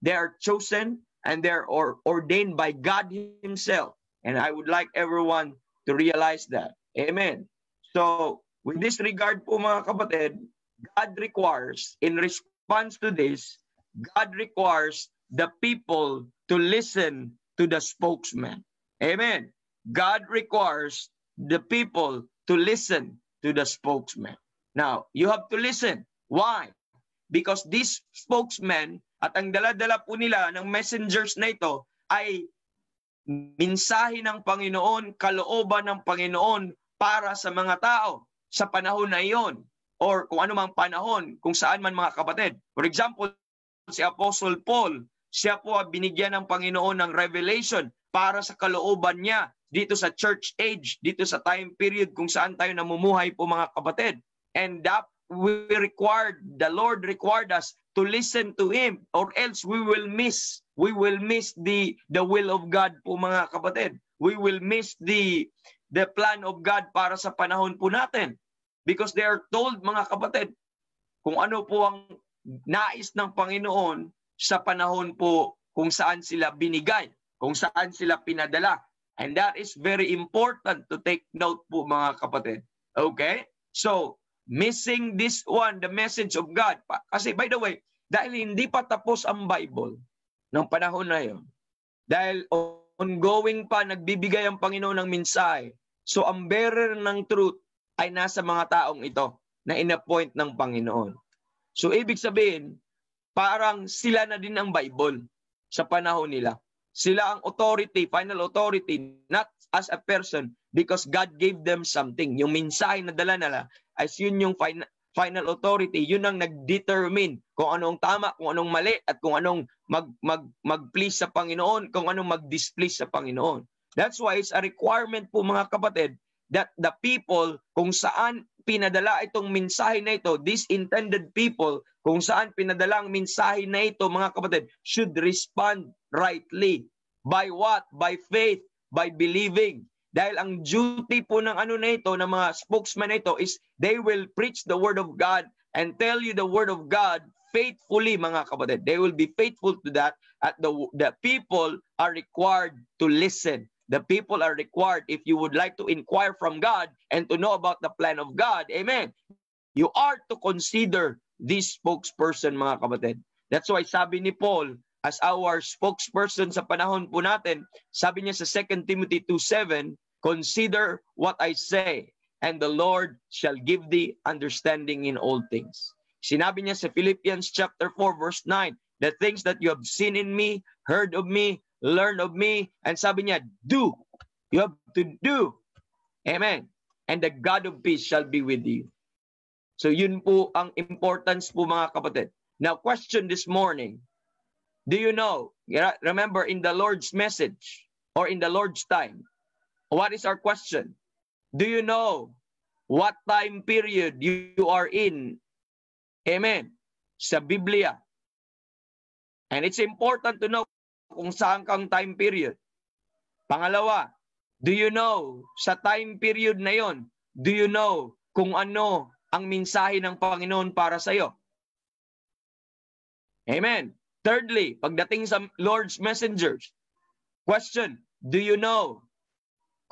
they are chosen, and they are ordained by God Himself. And I would like everyone to realize that. Amen. So with this regard po, mga kapatid, God requires, in response to this, God requires the people to listen to the spokesman. Amen. God requires the people to listen to the spokesman. Now, you have to listen. Why? Because this spokesman at ang dala-dala po nila ng messengers na ito ay mensahe ng Panginoon, kalooban ng Panginoon para sa mga tao sa panahon na iyon, or kung ano mang panahon, kung saan man, mga kapatid. For example, si Apostle Paul, siya po binigyan ng Panginoon ng revelation para sa kalooban niya dito sa church age, dito sa time period kung saan tayo namumuhay po, mga kapatid. And that the Lord required us to listen to Him, or else we will miss the will of God po, mga kapatid. We will miss the plan of God para sa panahon po natin. Because they are told, mga kapatid, kung ano po ang nais ng Panginoon sa panahon po kung saan sila binigay, kung saan sila pinadala. And that is very important to take note po, mga kapatid. Okay? So, missing this one, the message of God. Kasi by the way, dahil hindi pa tapos ang Bible ng panahon na yun, dahil ongoing pa, nagbibigay ang Panginoon ng mensahe. So, ang bearer ng truth ay nasa mga taong ito na in-appoint ng Panginoon. So, ibig sabihin, parang sila na din ang Bible sa panahon nila. Sila ang authority, final authority, not as a person, because God gave them something. Yung mensahe na dala nila, as yun yung final authority, yun ang nag-determine kung anong tama, kung anong mali, at kung anong mag-please sa Panginoon, kung anong mag-displease sa Panginoon. That's why it's a requirement po mga kapatid, that the people, kung saan pinadala itong mensahe na ito, these intended people, kung saan pinadala ang mensahe na ito, mga kapatid, should respond rightly. By what? By faith, by believing. Dahil ang duty po ng ano na ito, ng mga spokesman na ito, is they will preach the word of God and tell you the word of God faithfully, mga kapatid. They will be faithful to that, at the people are required to listen. The people are required, if you would like to inquire from God and to know about the plan of God, amen, you are to consider this spokesperson, mga kapatid. That's why sabi ni Paul, as our spokesperson sa panahon po natin, sabi niya sa 2 Timothy 2:7, consider what I say, and the Lord shall give thee understanding in all things. Sinabi niya sa Philippians chapter 4 verse 9, the things that you have seen in me, heard of me, learned of me, and sabi niya, do. You have to do. Amen. And the God of peace shall be with you. So yun po ang importance po mga kapatid. Now question this morning, do you know, remember in the Lord's message or in the Lord's time, what is our question? Do you know what time period you are in? Amen. Sa Biblia. And it's important to know kung saan kang time period. Pangalawa, do you know sa time period na yon, do you know kung ano ang mensahe ng Panginoon para sa iyo? Amen. Thirdly, pagdating sa Lord's messengers, question, do you know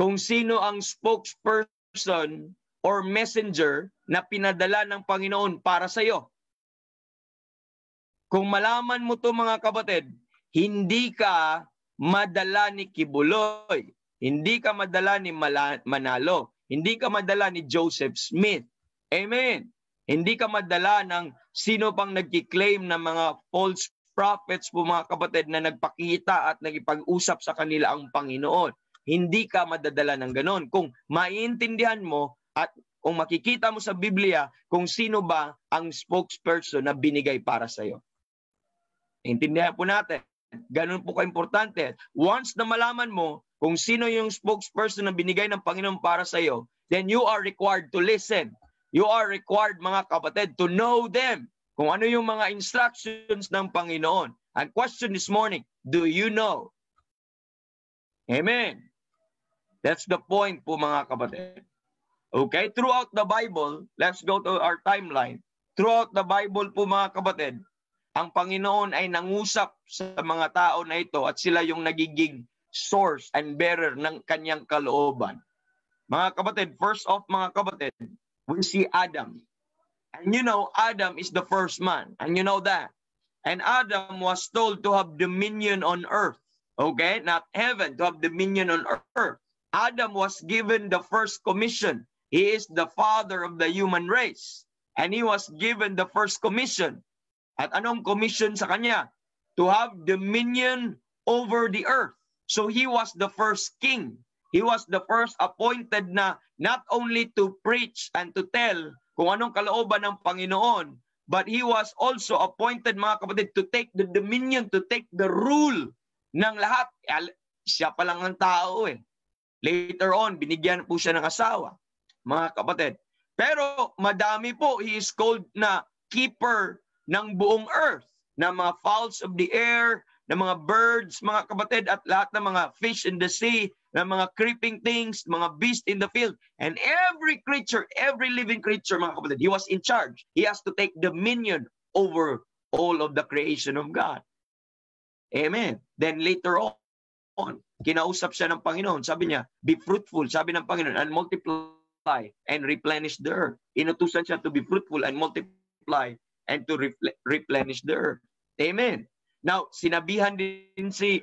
kung sino ang spokesperson or messenger na pinadala ng Panginoon para sa iyo? Kung malaman mo to mga kapatid, hindi ka madala ni Kibuloy, hindi ka madala ni Manalo, hindi ka madala ni Joseph Smith. Amen. Hindi ka madala ng sino pang nagki-claim ng mga false prophets po mga kapatid na nagpakita at nagipag-usap sa kanila ang Panginoon. Hindi ka madadala ng ganon. Kung maiintindihan mo at kung makikita mo sa Biblia kung sino ba ang spokesperson na binigay para sa iyo. Intindihan po natin. Ganun po ka-importante. Once na malaman mo kung sino yung spokesperson na binigay ng Panginoon para sa iyo, then you are required to listen. You are required, mga kapatid, to know them. Kung ano yung mga instructions ng Panginoon. And question this morning, do you know? Amen. That's the point po mga kapatid. Okay? Throughout the Bible, let's go to our timeline. Throughout the Bible po mga kapatid, ang Panginoon ay nangusap sa mga tao na ito at sila yung nagiging source and bearer ng kanyang kalooban. Mga kapatid, first off mga kapatid, we see Adam. And you know, Adam is the first man. And you know that. And Adam was told to have dominion on earth. Okay? Not heaven, to have dominion on earth. Adam was given the first commission. He is the father of the human race. And he was given the first commission. At anong commission sa kanya? To have dominion over the earth. So he was the first king. He was the first appointed na not only to preach and to tell kung anong kalooban ng Panginoon, but he was also appointed, mga kapatid, to take the dominion, to take the rule ng lahat. Siya pa lang ang tao eh. Later on, binigyan po siya ng asawa, mga kapatid. Pero madami po, he is called na keeper ng buong earth, na mga fowls of the air, na mga birds, mga kapatid, at lahat ng mga fish in the sea, na mga creeping things, mga beasts in the field, and every creature, every living creature, mga kapatid, he was in charge. He has to take dominion over all of the creation of God. Amen. Then later on, kinausap siya ng Panginoon. Sabi niya, be fruitful, sabi ng Panginoon, and multiply and replenish the earth. Inutusan siya to be fruitful and multiply and to replenish the earth. Amen. Now, sinabihan din si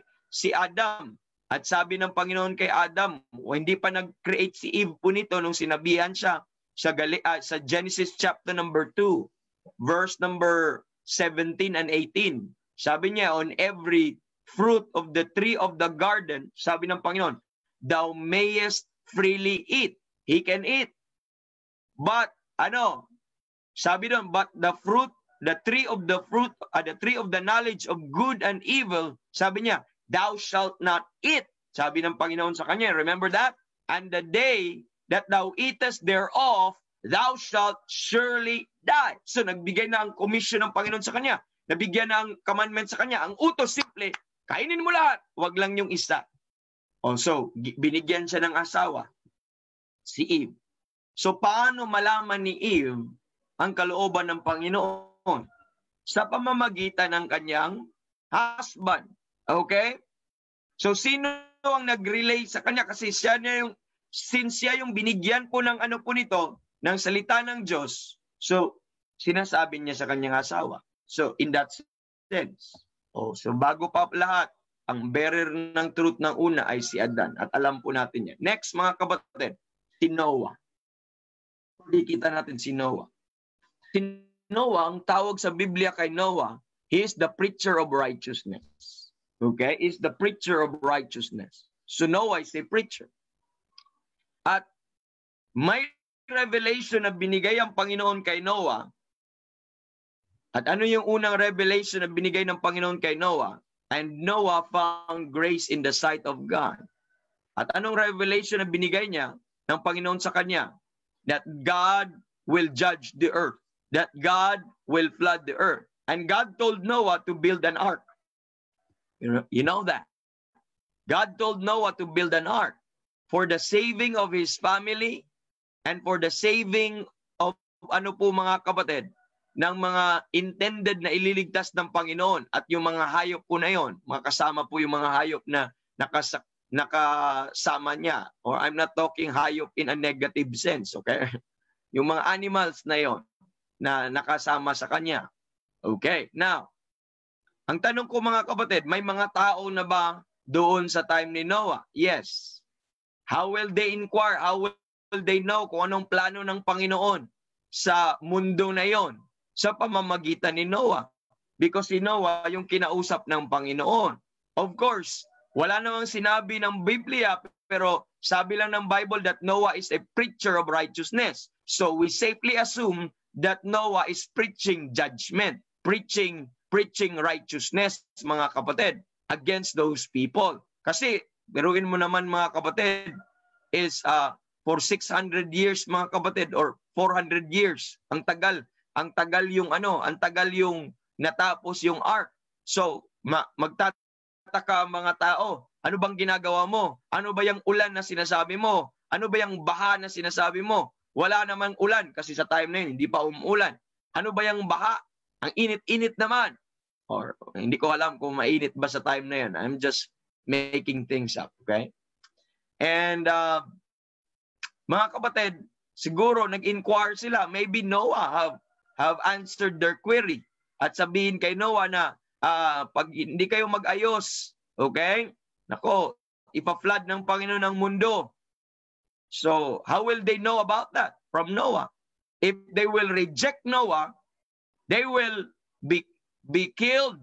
Adam. At sabi ng Panginoon kay Adam, hindi pa nag-create si Eve po nito nung sinabihan siya sa Genesis chapter number 2, verse number 17 and 18. Sabi niya, on every fruit of the tree of the garden, sabi ng Panginoon, thou mayest freely eat. He can eat. But, sabi doon, but the tree of the knowledge of good and evil, sabi niya, thou shalt not eat. Sabi ng Panginoon sa kanya, remember that? And the day that thou eatest thereof, thou shalt surely die. So nagbigay na ang commission ng Panginoon sa kanya. Nabigyan na ang commandment sa kanya. Ang utos simple, kainin mo lahat, wag lang yung isa. So, binigyan siya ng asawa, si Eve. So, paano malaman ni Eve ang kalooban ng Panginoon? Sa pamamagitan ng kanyang husband. Okay? So, sino ang nag-relay sa kanya? Kasi since siya yung binigyan po ng nito, ng salita ng Diyos, so, sinasabi niya sa kanyang asawa. So, in that sense. So, bago pa lahat, ang bearer ng truth ng una ay si Adan. At alam po natin yan. Next, mga kapatid, si Noah. Kita natin si Noah. Si Noah, ang tawag sa Biblia kay Noah, he is the preacher of righteousness. Okay? He is the preacher of righteousness. So Noah is a preacher. At may revelation na binigay ang Panginoon kay Noah. At ano yung unang revelation na binigay ng Panginoon kay Noah? And Noah found grace in the sight of God. At anong revelation na binigay niya ng Panginoon sa kanya? That God will judge the earth. That God will flood the earth. And God told Noah to build an ark. You know that. God told Noah to build an ark for the saving of his family and for the saving of mga kapatid, ng mga intended na ililigtas ng Panginoon at yung mga hayop po na yon, mga kasama po yung mga hayop na nakasama niya. Or I'm not talking hayop in a negative sense, okay? Yung mga animals na yon na nakasama sa kanya. Okay, now, ang tanong ko mga kapatid, may mga tao na ba doon sa time ni Noah? Yes. How will they inquire? How will they know kung anong plano ng Panginoon sa mundo na yon? Sa pamamagitan ni Noah. Because si Noah yung kinausap ng Panginoon. Of course, wala namang sinabi ng Biblia, pero sabi lang ng Bible that Noah is a preacher of righteousness. So we safely assume that Noah is preaching judgment, preaching righteousness, mga kapatid, against those people. Kasi, biruin mo naman mga kapatid, is for 600 years mga kapatid, or 400 years, ang tagal yung natapos yung ark. So, magtataka mga tao, ano bang ginagawa mo? Ano ba yung ulan na sinasabi mo? Ano ba yung baha na sinasabi mo? Wala namang ulan kasi sa time na yun, hindi pa umuulan. Ano ba yung baha? Ang init-init naman. Or hindi ko alam kung mainit ba sa time na yun. I'm just making things up, okay? And mga kapatid, siguro nag-inquire sila. Maybe Noah have answered their query. At sabihin kay Noah na, pag hindi kayo mag-ayos, okay? Nako, ipa-flood ng Panginoon ng mundo. So, how will they know about that? From Noah. If they will reject Noah, they will be killed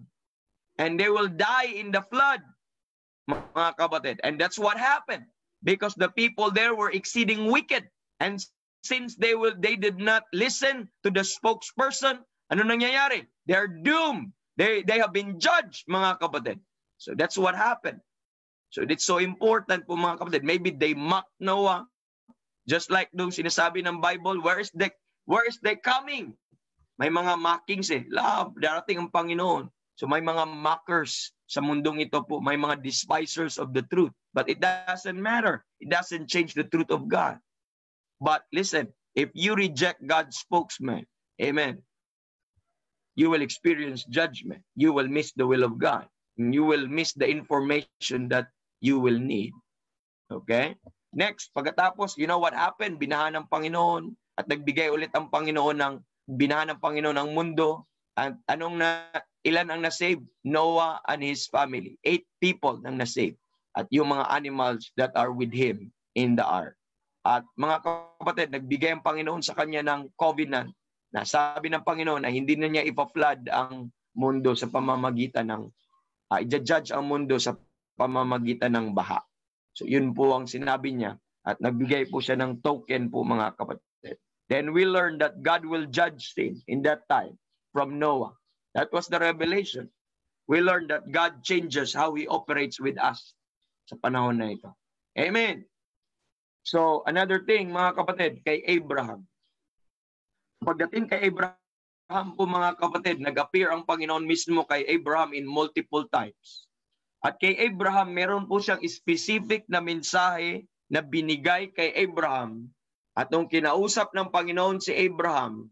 and they will die in the flood, mga kapatid. And that's what happened. Because the people there were exceeding wicked. And since they did not listen to the spokesperson, ano nangyayari? They're doomed. They have been judged, mga kapatid. So that's what happened. So it's so important po mga kapatid. Maybe they mocked Noah. Just like nung sinasabi ng Bible, where is they coming? May mga mockings darating ang Panginoon. So may mga mockers sa mundong ito po. May mga despisers of the truth. But it doesn't matter. It doesn't change the truth of God. But listen, if you reject God's spokesman, amen, you will experience judgment. You will miss the will of God. And you will miss the information that you will need. Okay? Next, pagkatapos, you know what happened? Binahan ng Panginoon at nagbigay ulit ang Panginoon ng binahan ng Panginoon ng mundo. At ilan ang nasave? Noah and his family. 8 people ang nasave. At yung mga animals that are with him in the ark. At mga kapatid, nagbigay ang Panginoon sa kanya ng covenant na sabi ng Panginoon na hindi na niya ipa-flood ang mundo sa pamamagitan ng i-judge ang mundo sa pamamagitan ng baha. So yun po ang sinabi niya at nagbigay po siya ng token po mga kapatid. Then we learn that God will judge sin in that time from Noah. That was the revelation. We learn that God changes how He operates with us sa panahon na ito. Amen. So another thing mga kapatid, kay Abraham. Pagdating kay Abraham po mga kapatid, nag-appear ang Panginoon mismo kay Abraham in multiple times. At kay Abraham, meron po siyang specific na mensahe na binigay kay Abraham. At nung kinausap ng Panginoon si Abraham,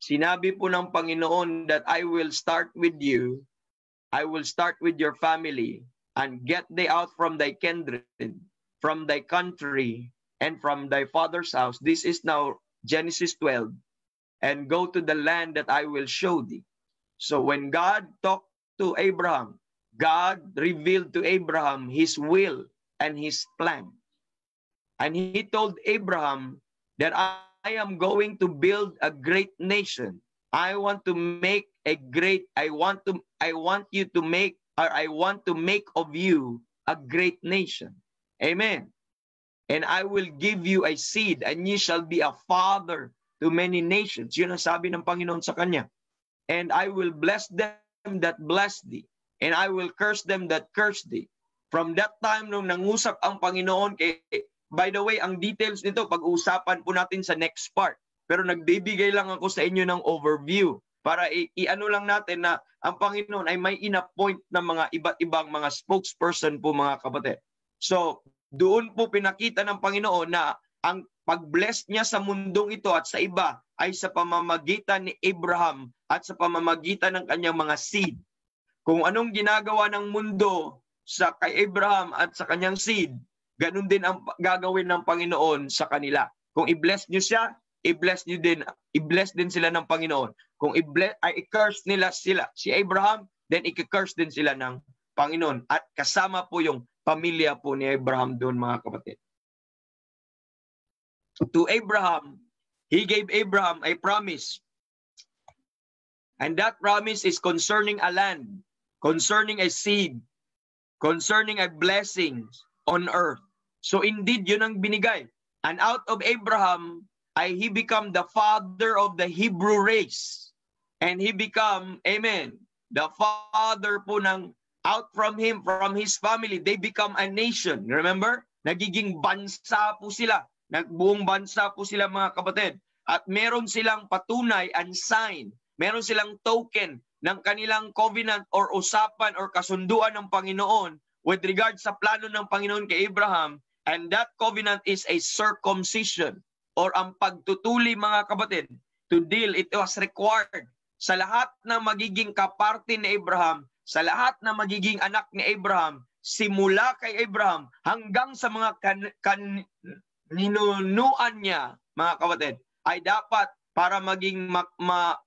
sinabi po ng Panginoon that I will start with you, I will start with your family, and get thee out from thy kindred, from thy country, and from thy father's house. This is now Genesis 12. And go to the land that I will show thee. So when God talked to Abraham, God revealed to Abraham His will and His plan. And He told Abraham that I am going to build a great nation. I want to make a great, I want you to make, or I want to make of you a great nation. Amen. And I will give you a seed, and ye shall be a father to many nations. Yun ang sabi ng Panginoon sa kanya. And I will bless them that bless thee. And I will curse them that curse thee. From that time nung nangusap ang Panginoon, by the way, ang details nito, pag-uusapan po natin sa next part. Pero nagbibigay lang ako sa inyo ng overview para i-ano lang natin na ang Panginoon ay may in-appoint na mga iba't ibang mga spokesperson po mga kapatid. So, doon po pinakita ng Panginoon na ang pag-bless niya sa mundong ito at sa iba ay sa pamamagitan ni Abraham at sa pamamagitan ng kanyang mga seed. Kung anong ginagawa ng mundo sa kay Abraham at sa kanyang seed, ganun din ang gagawin ng Panginoon sa kanila. Kung i-bless niyo siya, i-bless niyo din, i-bless din sila ng Panginoon. Kung i-curse nila sila si Abraham, then i-curse din sila ng Panginoon. At kasama po yung pamilya po ni Abraham doon mga kapatid. To Abraham, He gave Abraham a promise. And that promise is concerning a land, concerning a seed, concerning a blessing on earth. So indeed, yun ang binigay. And out of Abraham, he become the father of the Hebrew race. And he become, amen, the father po ng, out from him, from his family, they become a nation. Remember? Nagiging bansa po sila. Nagbuong bansa po sila mga kapatid. At meron silang patunay and sign. Meron silang token ng kanilang covenant or usapan or kasunduan ng Panginoon with regard sa plano ng Panginoon kay Abraham. And that covenant is a circumcision or ang pagtutuli mga kapatid. To deal, it was required sa lahat ng magiging kaparte ni Abraham, sa lahat ng magiging anak ni Abraham, simula kay Abraham hanggang sa mga ninunuan niya, mga kapatid, ay dapat para maging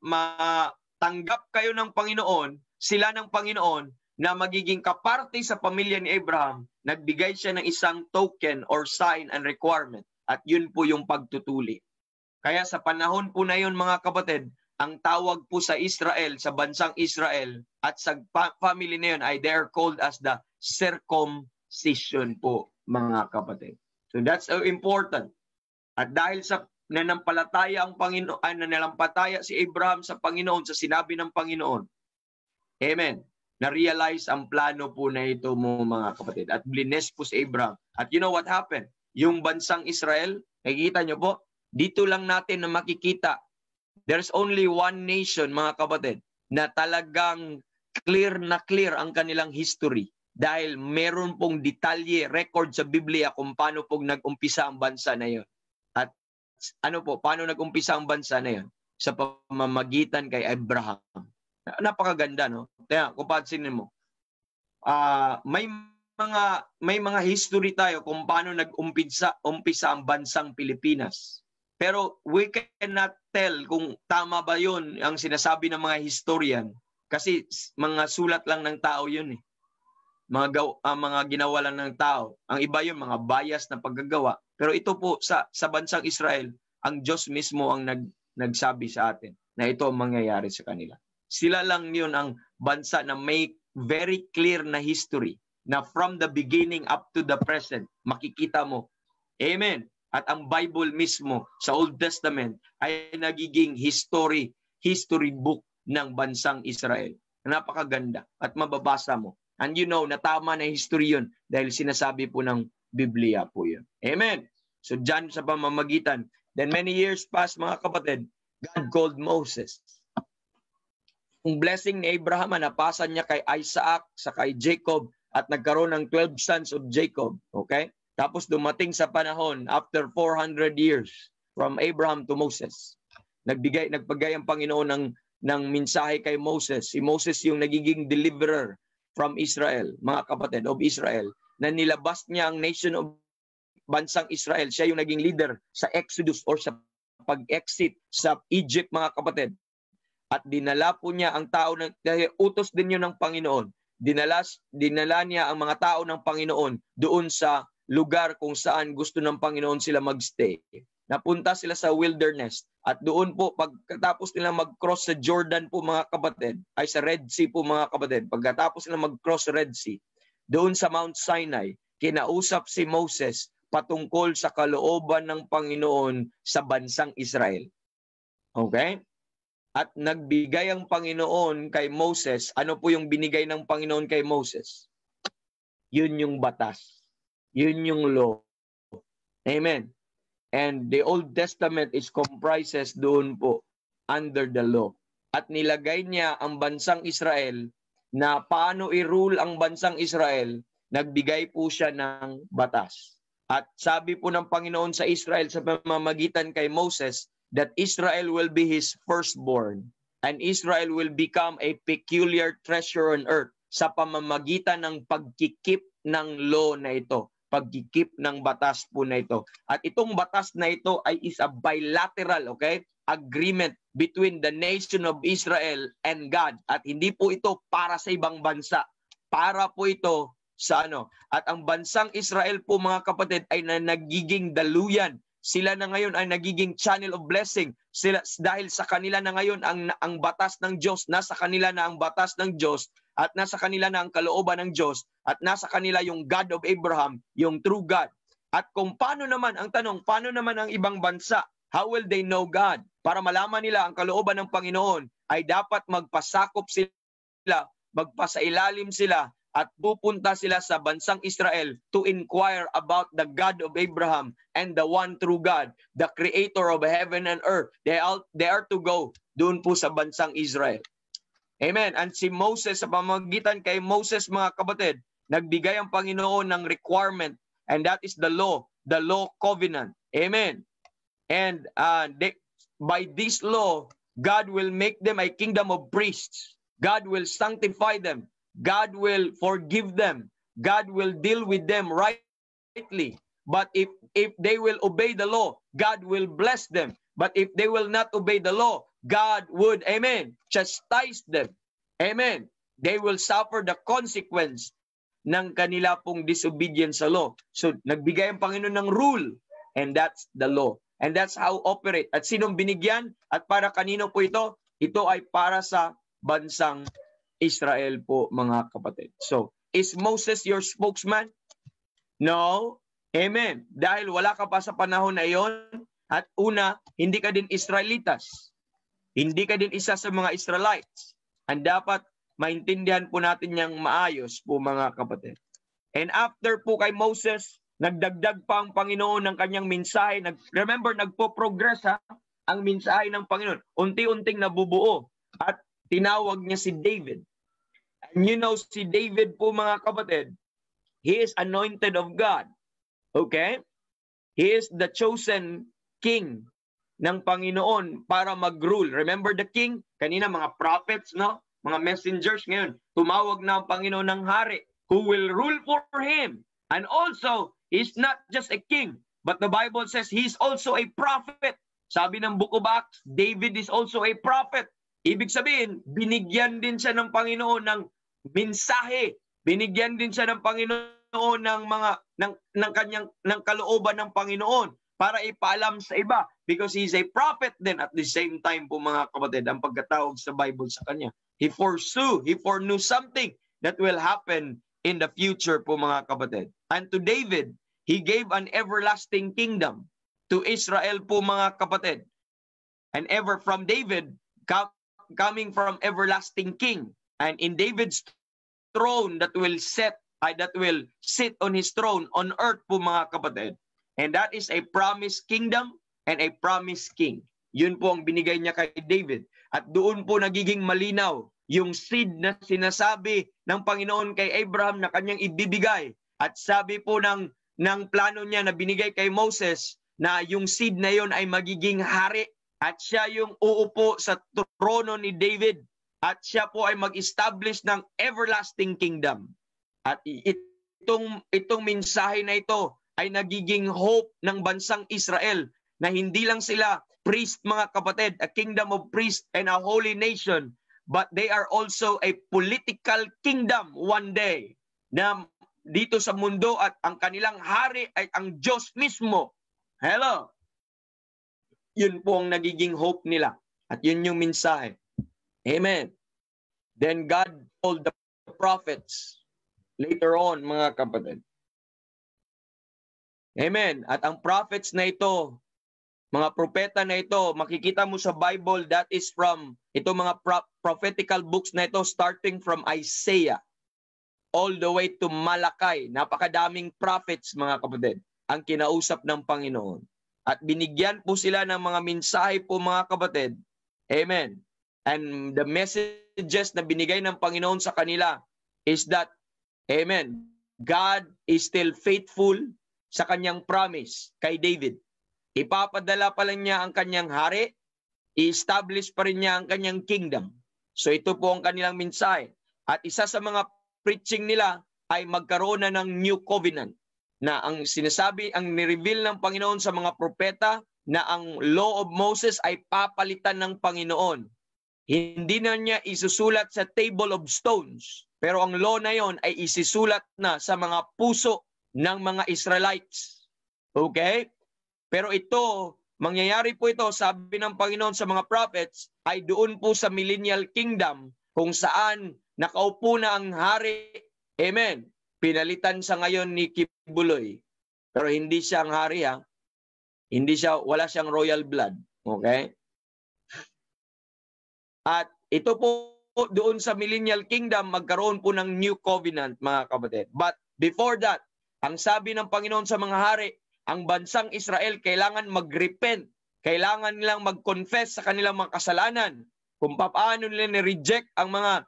matanggap kayo ng Panginoon, sila ng Panginoon, na magiging kaparte sa pamilya ni Abraham, nagbigay siya ng isang token or sign and requirement. At yun po yung pagtutuli. Kaya sa panahon po na yun mga kapatid, ang tawag po sa Israel, sa bansang Israel, at sa family na yun ay they are called as the circumcision po mga kapatid. So that's important. At dahil sa nanampalataya ang Panginoon, nanampalataya si Abraham sa Panginoon, sa sinabi ng Panginoon. Amen. Na-realize ang plano po na ito mo mga kapatid. At blines po si Abraham. At you know what happened? Yung bansang Israel, nakikita nyo po, dito lang natin na makikita. There's only one nation mga kapatid na talagang clear na clear ang kanilang history. Dahil meron pong detalye, record sa Biblia kung paano pong nag-umpisa ang bansa na yun. At ano po, paano nag-umpisa ang bansa na yun? Sa pamamagitan kay Abraham. Napakaganda, no? Kaya, kung pansinin mo, may may mga history tayo kung paano umpisa ang bansang Pilipinas. Pero we cannot tell kung tama ba 'yun ang sinasabi ng mga historian kasi mga sulat lang ng tao 'yun eh. Mga ginawa lang ng tao. Ang iba 'yun mga bias na paggagawa. Pero ito po sa bansang Israel, ang Diyos mismo ang nagsabi sa atin na ito ang mangyayari sa kanila. Sila lang 'yun ang bansa na may very clear na history na from the beginning up to the present, makikita mo. Amen. At ang Bible mismo sa Old Testament ay nagiging history book ng bansang Israel. Napakaganda at mababasa mo. And you know, na tama na history yun dahil sinasabi po ng Biblia po yun. Amen. So dyan sa pamamagitan. Then many years passed, mga kapatid, God called Moses. Ang blessing ni Abraham, napasa niya kay Isaac, sa kay Jacob, at nagkaroon ng 12 sons of Jacob. Okay? Tapos dumating sa panahon, after 400 years, from Abraham to Moses, nagpagay ang Panginoon ng mensahe kay Moses. Si Moses yung nagiging deliverer from Israel, mga kapatid, of Israel, na nilabas niya ang nation of bansang Israel. Siya yung naging leader sa Exodus or sa pag-exit sa Egypt, mga kapatid. At dinala po niya ang tao, dahil utos din yun ng Panginoon. Dinala niya ang mga tao ng Panginoon doon sa lugar kung saan gusto ng Panginoon sila magstay. Napunta sila sa wilderness at doon po pagkatapos nila mag-cross sa Jordan po, mga kapatid, ay sa Red Sea po, mga kapatid, pagkatapos nila mag-cross Red Sea, doon sa Mount Sinai, kinausap si Moses patungkol sa kalooban ng Panginoon sa bansang Israel. Okay? At nagbigay ang Panginoon kay Moses. Ano po yung binigay ng Panginoon kay Moses? Yun yung batas. Yun yung law. Amen. And the Old Testament is comprises doon po under the law. At nilagay niya ang bansang Israel na paano i-rule ang bansang Israel, nagbigay po siya ng batas. At sabi po ng Panginoon sa Israel sa pamamagitan kay Moses that Israel will be his firstborn and Israel will become a peculiar treasure on earth sa pamamagitan ng pagkikip ng law na ito. Pagkikip ng batas po na ito. At itong batas na ito ay is a bilateral, okay, agreement between the nation of Israel and God. At hindi po ito para sa ibang bansa. Para po ito sa ano. At ang bansang Israel po, mga kapatid, ay nagiging daluyan. Sila na ngayon ay nagiging channel of blessing. Sila, dahil sa kanila na ngayon ang batas ng Diyos, nasa kanila na ang batas ng Diyos, at nasa kanila na ang kalooban ng Diyos, at nasa kanila yung God of Abraham, yung true God. At kung paano naman, ang tanong, paano naman ang ibang bansa? How will they know God? Para malaman nila ang kalooban ng Panginoon, ay dapat magpasakop sila, magpasailalim sila, at pupunta sila sa bansang Israel to inquire about the God of Abraham and the one true God, the creator of heaven and earth. They are to go doon po sa bansang Israel. Amen. And si Moses, sa pamamagitan kay Moses, mga kapatid, nagbigay ang Panginoon ng requirement, and that is the law covenant. Amen. And by this law, God will make them a kingdom of priests. God will sanctify them. God will forgive them. God will deal with them rightly. But if they will obey the law, God will bless them. But if they will not obey the law, God would, amen, chastise them. Amen. They will suffer the consequence ng kanila pong disobedience sa law. So, nagbigay ang Panginoon ng rule, and that's the law. And that's how operate. At sinong binigyan? At para kanino po ito? Ito ay para sa bansang Israel po, mga kapatid. So, is Moses your spokesman? No. Amen. Dahil wala ka pa sa panahon na iyon. At una, hindi ka din Israelitas. Hindi ka din isa sa mga Israelites. And dapat maintindihan po natin yang maayos po, mga kapatid. And after po kay Moses, nagdagdag pa ang Panginoon ng kanyang mensahe. Remember, nagpo-progress ang mensahe ng Panginoon. Unti-unting nabubuo. At tinawag niya si David. And you know, si David po, mga kapatid, he is anointed of God. Okay? He is the chosen king ng Panginoon para mag-rule. Remember the king? Kanina mga prophets, no? Mga messengers. Ngayon, tumawag na ang Panginoon ng hari. who will rule for him. And also, he's not just a king, but the Bible says he's also a prophet. Sabi ng Book of Acts, David is also a prophet. Ibig sabihin, binigyan din siya ng Panginoon ng mensahe. Binigyan din siya ng Panginoon ng mga ng kalooban ng Panginoon para ipaalam sa iba, because he's a prophet then at the same time po mga kapatid, ang pagkatawag sa Bible sa kanya. He foreknew something that will happen in the future po mga kapatid. And to David, he gave an everlasting kingdom. To Israel po mga kapatid. And ever from David, coming from everlasting king. And in David's throne that will sit on his throne on earth po mga kapatid. And that is a promised kingdom and a promised king. Yun po ang binigay niya kay David. At doon po nagiging malinaw yung seed na sinasabi ng Panginoon kay Abraham na kanyang ibibigay. At sabi po ng plano niya na binigay kay Moses na yung seed na yon ay magiging hari at siya yung uupo sa trono ni David at siya po ay mag-establish ng everlasting kingdom. At itong mensahe na ito ay nagiging hope ng bansang Israel na hindi lang sila priest mga kapatid, a kingdom of priests and a holy nation, but they are also a political kingdom one day na dito sa mundo at ang kanilang hari ay ang Diyos mismo. Hello. Yun po ang nagiging hope nila. At yun yung mensahe. Amen. Then God told the prophets later on, mga kapatid. Amen. At ang prophets na ito, mga propeta na ito, makikita mo sa Bible, that is from, ito mga prophetical books na ito, starting from Isaiah, all the way to Malachi. Napakadaming prophets, mga kapatid, ang kinausap ng Panginoon. At binigyan po sila ng mga mensahe po mga kapatid. Amen. And the messages na binigay ng Panginoon sa kanila is that, amen, God is still faithful sa kanyang promise kay David. Ipapadala pa lang niya ang kanyang hari, i-establish pa rin niya ang kanyang kingdom. So ito po ang kanilang mensahe. At isa sa mga preaching nila ay magkaroon na ng new covenant. Na ang sinasabi, ang nireveal ng Panginoon sa mga propeta na ang law of Moses ay papalitan ng Panginoon. Hindi na niya isusulat sa table of stones, pero ang law na yon ay isisulat na sa mga puso ng mga Israelites. Okay? Pero ito, mangyayari po ito, sabi ng Panginoon sa mga prophets, ay doon po sa millennial kingdom kung saan nakaupo na ang hari. Amen. Pinalitan sa ngayon ni Kibuloy. Pero hindi siya ang hari ha. Wala siyang royal blood. Okay? At ito po doon sa millennial kingdom, magkaroon po ng new covenant mga kapatid. But before that, ang sabi ng Panginoon sa mga hari, ang bansang Israel kailangan mag-repent. Kailangan nilang mag-confess sa kanilang mga kasalanan. Kung paano nila ni-reject ang mga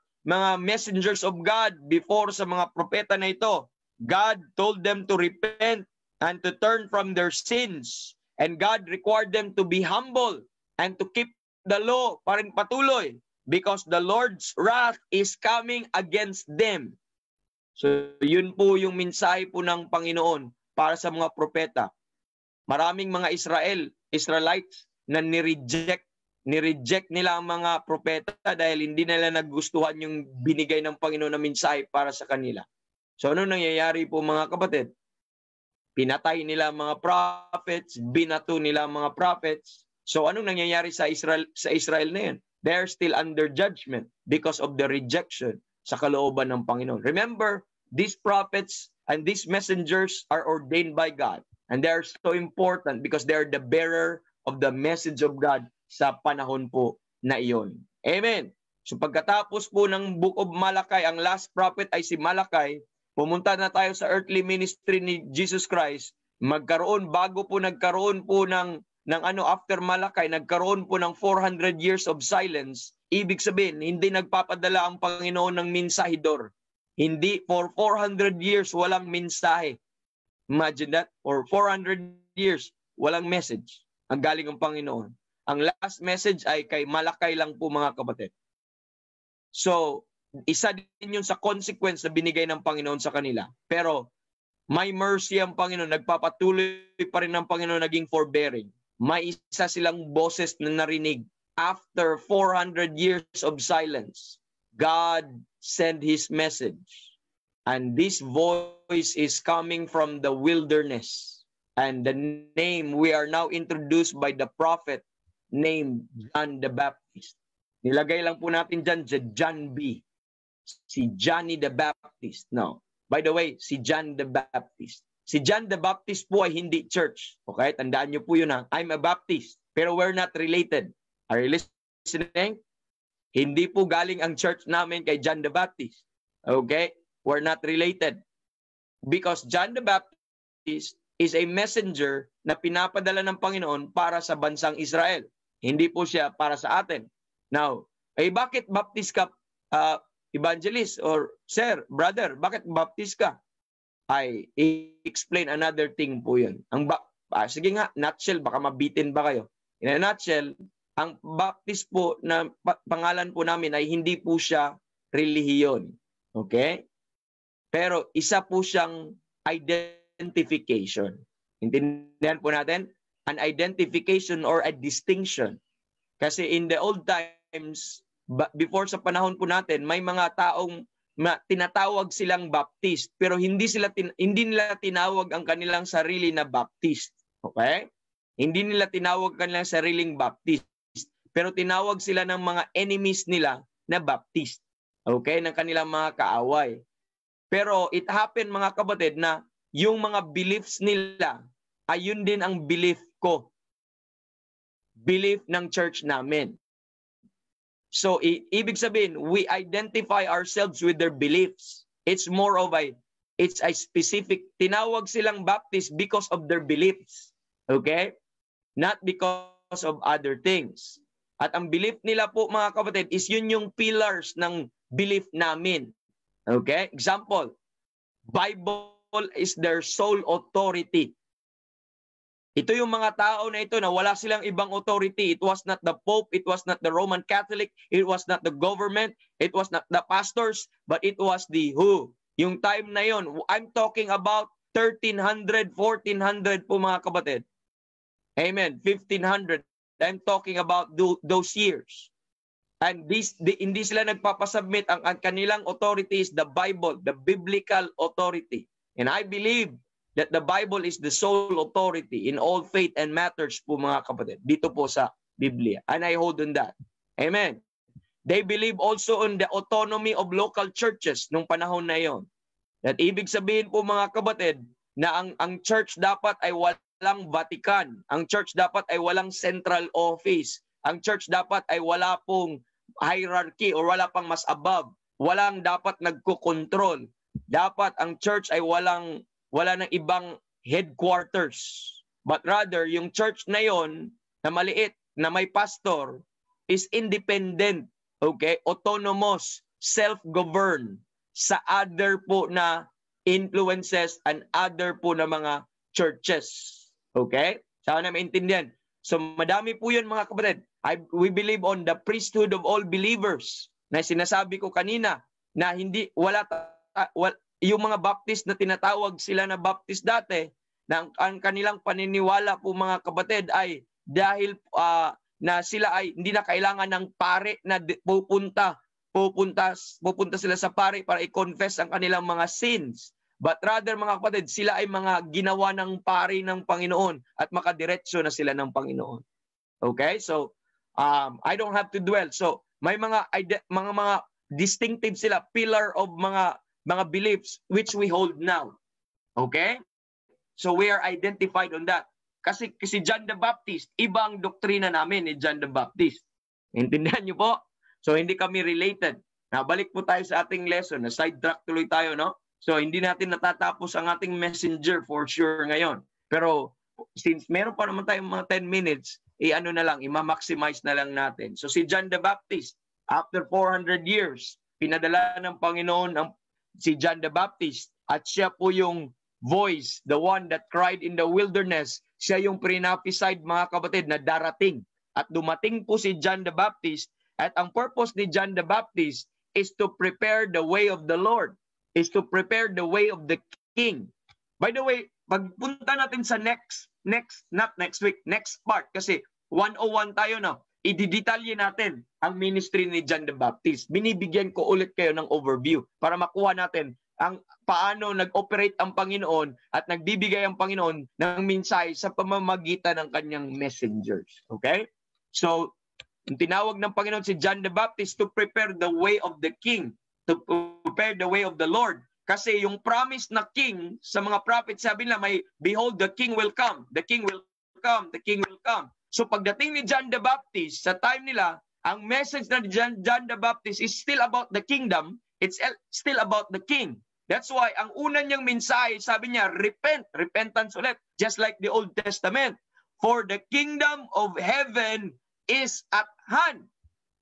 messengers of God before sa mga propeta na ito. God told them to repent and to turn from their sins. And God required them to be humble and to keep the law pa rin patuloy because the Lord's wrath is coming against them. So yun po yung mensahe po ng Panginoon para sa mga propeta. Maraming mga Israelites na ni-reject nila ang mga propeta dahil hindi nila nagustuhan yung binigay ng Panginoon na mensahe para sa kanila. So ano nangyayari po mga kapatid? Pinatay nila mga prophets, binato nila mga prophets. So anong nangyayari sa Israel na yan? They're still under judgment because of the rejection sa kalooban ng Panginoon. Remember, these prophets and these messengers are ordained by God. And they are so important because they are the bearer of the message of God sa panahon po na iyon. Amen. So pagkatapos po ng Book of Malachi, ang last prophet ay si Malachi, pumunta na tayo sa earthly ministry ni Jesus Christ. Bago po nagkaroon po ng after Malachi, nagkaroon po ng 400 years of silence. Ibig sabihin, hindi nagpapadala ang Panginoon ng mensahidor. Hindi, for 400 years, walang mensahe. Imagine that, for 400 years, walang message ang galing ng Panginoon. Ang last message ay kay Malachi lang po mga kapatid. So, isa din yun sa consequence na binigay ng Panginoon sa kanila. Pero may mercy ang Panginoon, nagpapatuloy pa rin ng Panginoon naging forbearing. May isa silang boses na narinig. After 400 years of silence, God sent His message. And this voice is coming from the wilderness. And the name we are now introduced by the prophet named John the Baptist. Nilagay lang po natin dyan, John B. Si Johnny the Baptist. No. By the way, si John the Baptist. Si John the Baptist po ay hindi church. Okay? Tandaan niyo po yun ha. I'm a Baptist. Pero we're not related. Are you listening? Hindi po galing ang church namin kay John the Baptist. Okay? We're not related. Because John the Baptist is a messenger na pinapadala ng Panginoon para sa bansang Israel. Hindi po siya para sa atin. Now, bakit Baptist ka, evangelist or sir, brother, bakit Baptist ka? I explain another thing po yun. Sige nga, nutshell, baka mabitin ba kayo? In a nutshell, ang Baptist po na pangalan po namin ay hindi po siya relihiyon. Okay? Pero isa po siyang identification. Intindihan po natin? An identification or a distinction. Kasi in the old times, before sa panahon po natin, may mga taong tinatawag silang Baptist, pero hindi nila tinawag ang kanilang sarili na Baptist. Okay? Hindi nila tinawag ang kanilang sariling Baptist, pero tinawag sila ng mga enemies nila na Baptist. Okay? Ng kanilang mga kaaway. Pero it happened, mga kapatid, na yung mga beliefs nila, ayun din ang belief ko. Belief ng church namin. So, ibig sabihin, we identify ourselves with their beliefs. It's more of it's a specific, tinawag silang Baptist because of their beliefs. Okay? Not because of other things. At ang belief nila po, mga kapatid, is yun yung pillars ng belief namin. Okay? Example, Bible is their sole authority. Ito yung mga tao na ito na wala silang ibang authority. It was not the Pope, it was not the Roman Catholic, it was not the government, it was not the pastors, but it was the who. Yung time na yon, I'm talking about 1300, 1400 po, mga kapatid. Amen, 1500. I'm talking about those years. And hindi sila nagpapasubmit. Ang kanilang authority is the Bible, the biblical authority. And I believe that the Bible is the sole authority in all faith and matters po, mga kapatid. Dito po sa Biblia. And I hold on that. Amen. They believe also on the autonomy of local churches nung panahon na yon. That ibig sabihin po, mga kapatid, na ang church dapat ay walang Vatican. Ang church dapat ay walang central office. Ang church dapat ay wala pong hierarchy or wala pang mas above. Walang dapat nagko-control. Dapat ang church ay wala ng ibang headquarters. But rather, yung church na yon na maliit, na may pastor, is independent, okay? Autonomous, self-governed sa other po na influences and other po na mga churches. Okay? Sana na maintindihan. So madami po yun, mga kapatid. We believe on the priesthood of all believers na sinasabi ko kanina na yung mga Baptist na tinatawag sila na Baptist dati, na ang kanilang paniniwala po, mga kapatid, ay dahil na sila ay hindi na kailangan ng pare na pupunta sila sa pare para i-confess ang kanilang mga sins. But rather, mga kapatid, sila ay mga ginawa ng pare ng Panginoon at makadiretso na sila ng Panginoon. Okay? So, I don't have to dwell. So, may mga distinctive sila, pillar of mga beliefs which we hold now. Okay? So we are identified on that. Kasi John the Baptist, ibang doktrina namin ni John the Baptist. Intindihan niyo po? So hindi kami related. Balik po tayo sa ating lesson. Na-sidetrack tuloy tayo, no? So hindi natin natatapos ang ating messenger for sure ngayon. Pero since meron pa naman tayong mga 10 minutes, i-maximize na lang natin. So si John the Baptist, after 400 years, pinadala ng Panginoon si John the Baptist, at siya po yung voice, the one that cried in the wilderness. Siya yung prophesied, mga kapatid, na darating. At dumating po si John the Baptist, at ang purpose ni John the Baptist is to prepare the way of the Lord, is to prepare the way of the King. By the way, pagpunta natin sa next part, kasi 101 tayo na. Ididetalye natin ang ministry ni John the Baptist. Binibigyan ko ulit kayo ng overview para makuha natin ang paano nag-operate ang Panginoon at nagbibigay ang Panginoon ng mensahe sa pamamagitan ng kanyang messengers. Okay? So, yung tinawag ng Panginoon si John the Baptist to prepare the way of the King, to prepare the way of the Lord. Kasi yung promise na King sa mga prophets, sabi nila, behold, the King will come, the King will come, the King will come. So pagdating ni John the Baptist, sa time nila, ang message na John the Baptist is still about the kingdom, it's still about the King. That's why, ang una niyang mensahe, sabi niya, repentance ulit, just like the Old Testament. For the kingdom of heaven is at hand.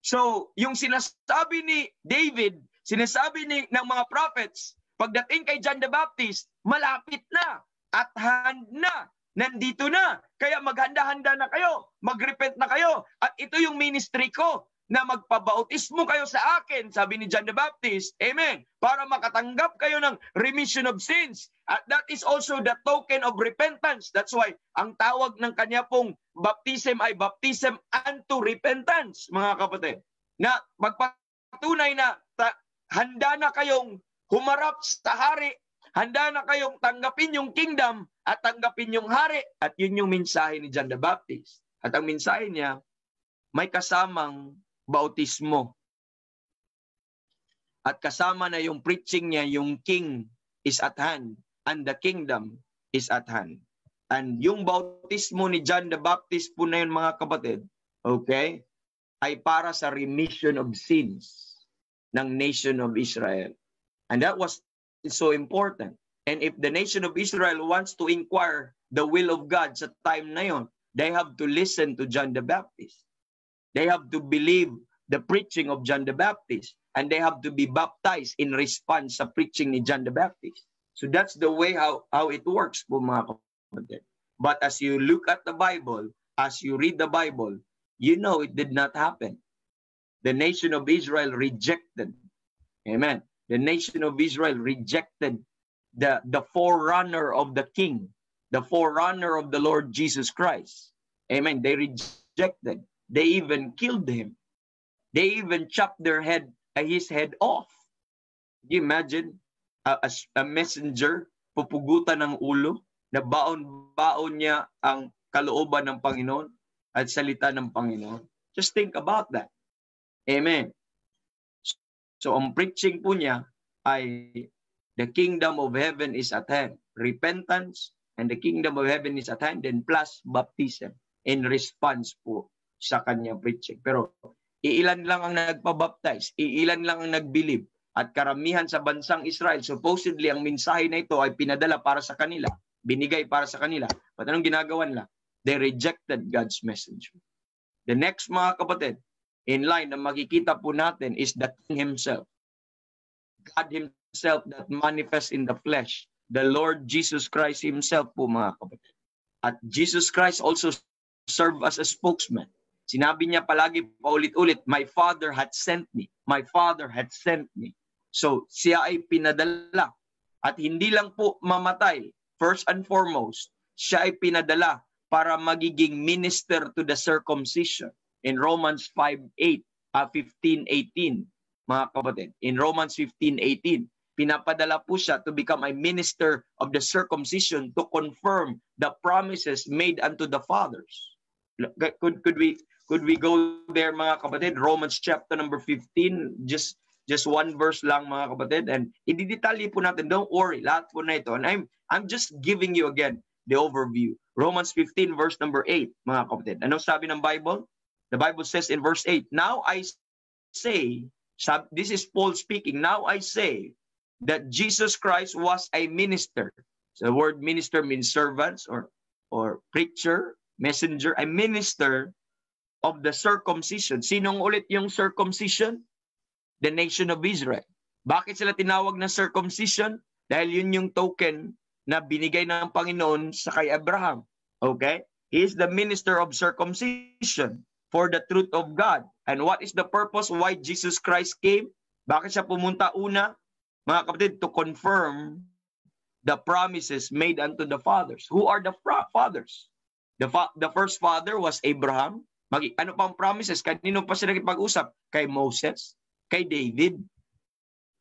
So, yung sinasabi ni David, sinasabi ng mga prophets, pagdating kay John the Baptist, malapit na, at hand na, nandito na. Kaya maghanda-handa na kayo, magrepent na kayo. At ito yung ministry ko, na magpabautismo kayo sa akin, sabi ni John the Baptist. Amen. Para makatanggap kayo ng remission of sins. At that is also the token of repentance. That's why, ang tawag ng kanya pong baptism ay baptism unto repentance, mga kapatid. Na magpatunay na handa na kayong humarap sa hari, handa na kayong tanggapin yung kingdom at tanggapin yung hari. At yun yung mensahe ni John the Baptist. At ang mensahe niya, may kasamang bautismo. At kasama na yung preaching niya, yung King is at hand and the kingdom is at hand. And yung bautismo ni John the Baptist po na yun, mga kapatid, okay, ay para sa remission of sins ng nation of Israel. And that was so important. And if the nation of Israel wants to inquire the will of God sa time na yun, they have to listen to John the Baptist. They have to believe the preaching of John the Baptist. And they have to be baptized in response sa preaching ni John the Baptist. So that's the way how it works po, mga kapatid. But as you look at the Bible, as you read the Bible, you know it did not happen. The nation of Israel rejected. Amen. The nation of Israel rejected the forerunner of the King, the forerunner of the Lord Jesus Christ. Amen. They rejected. They even killed him. They even chopped his head off. Can you imagine a messenger pupugutan ng ulo na baon-baon niya ang kalooban ng Panginoon at salita ng Panginoon? Just think about that. Amen. So ang preaching po niya ay the kingdom of heaven is at hand. Repentance and the kingdom of heaven is at hand, and plus baptism in response po sa kanyang preaching. Pero iilan lang ang nagpabaptize, iilan lang ang nagbilib, at karamihan sa bansang Israel, supposedly ang mensahe na ito ay pinadala para sa kanila, binigay para sa kanila. But anong ginagawa nila? They rejected God's messenger. The next, mga kapatid, in line na makikita po natin is the King himself. God himself that manifests in the flesh. The Lord Jesus Christ himself po, mga kapatid. At Jesus Christ also served as a spokesman. Sinabi niya palagi paulit-ulit, my Father had sent me. My Father had sent me. So, siya ay pinadala. At hindi lang po mamatay. First and foremost, siya ay pinadala para magiging minister to the circumcision. In Romans 15:18, mga kapatid. In Romans 15:18, pinapadala po siya to become a minister of the circumcision to confirm the promises made unto the fathers. Could we go there, mga kapatid? Romans chapter number 15, just one verse lang, mga kapatid, and i-detalye po natin. Don't worry, lahat po na ito. And I'm just giving you again the overview. Romans 15 verse number 8, mga kapatid. Anong sabi ng Bible? The Bible says in verse 8, now I say, this is Paul speaking, now I say that Jesus Christ was a minister. So the word minister means servants or preacher, messenger, a minister of the circumcision. Sinong ulit yung circumcision? The nation of Israel. Bakit sila tinawag na circumcision? Dahil yun yung token na binigay ng Panginoon sa kay Abraham. Okay? He is the minister of circumcision for the truth of God. And what is the purpose why Jesus Christ came? Bakit siya pumunta una? Mga kapatid, to confirm the promises made unto the fathers. Who are the fathers? The first father was Abraham. Ano pang promises? Kanino pa sila nakipag-usap? Kay Moses, kay David.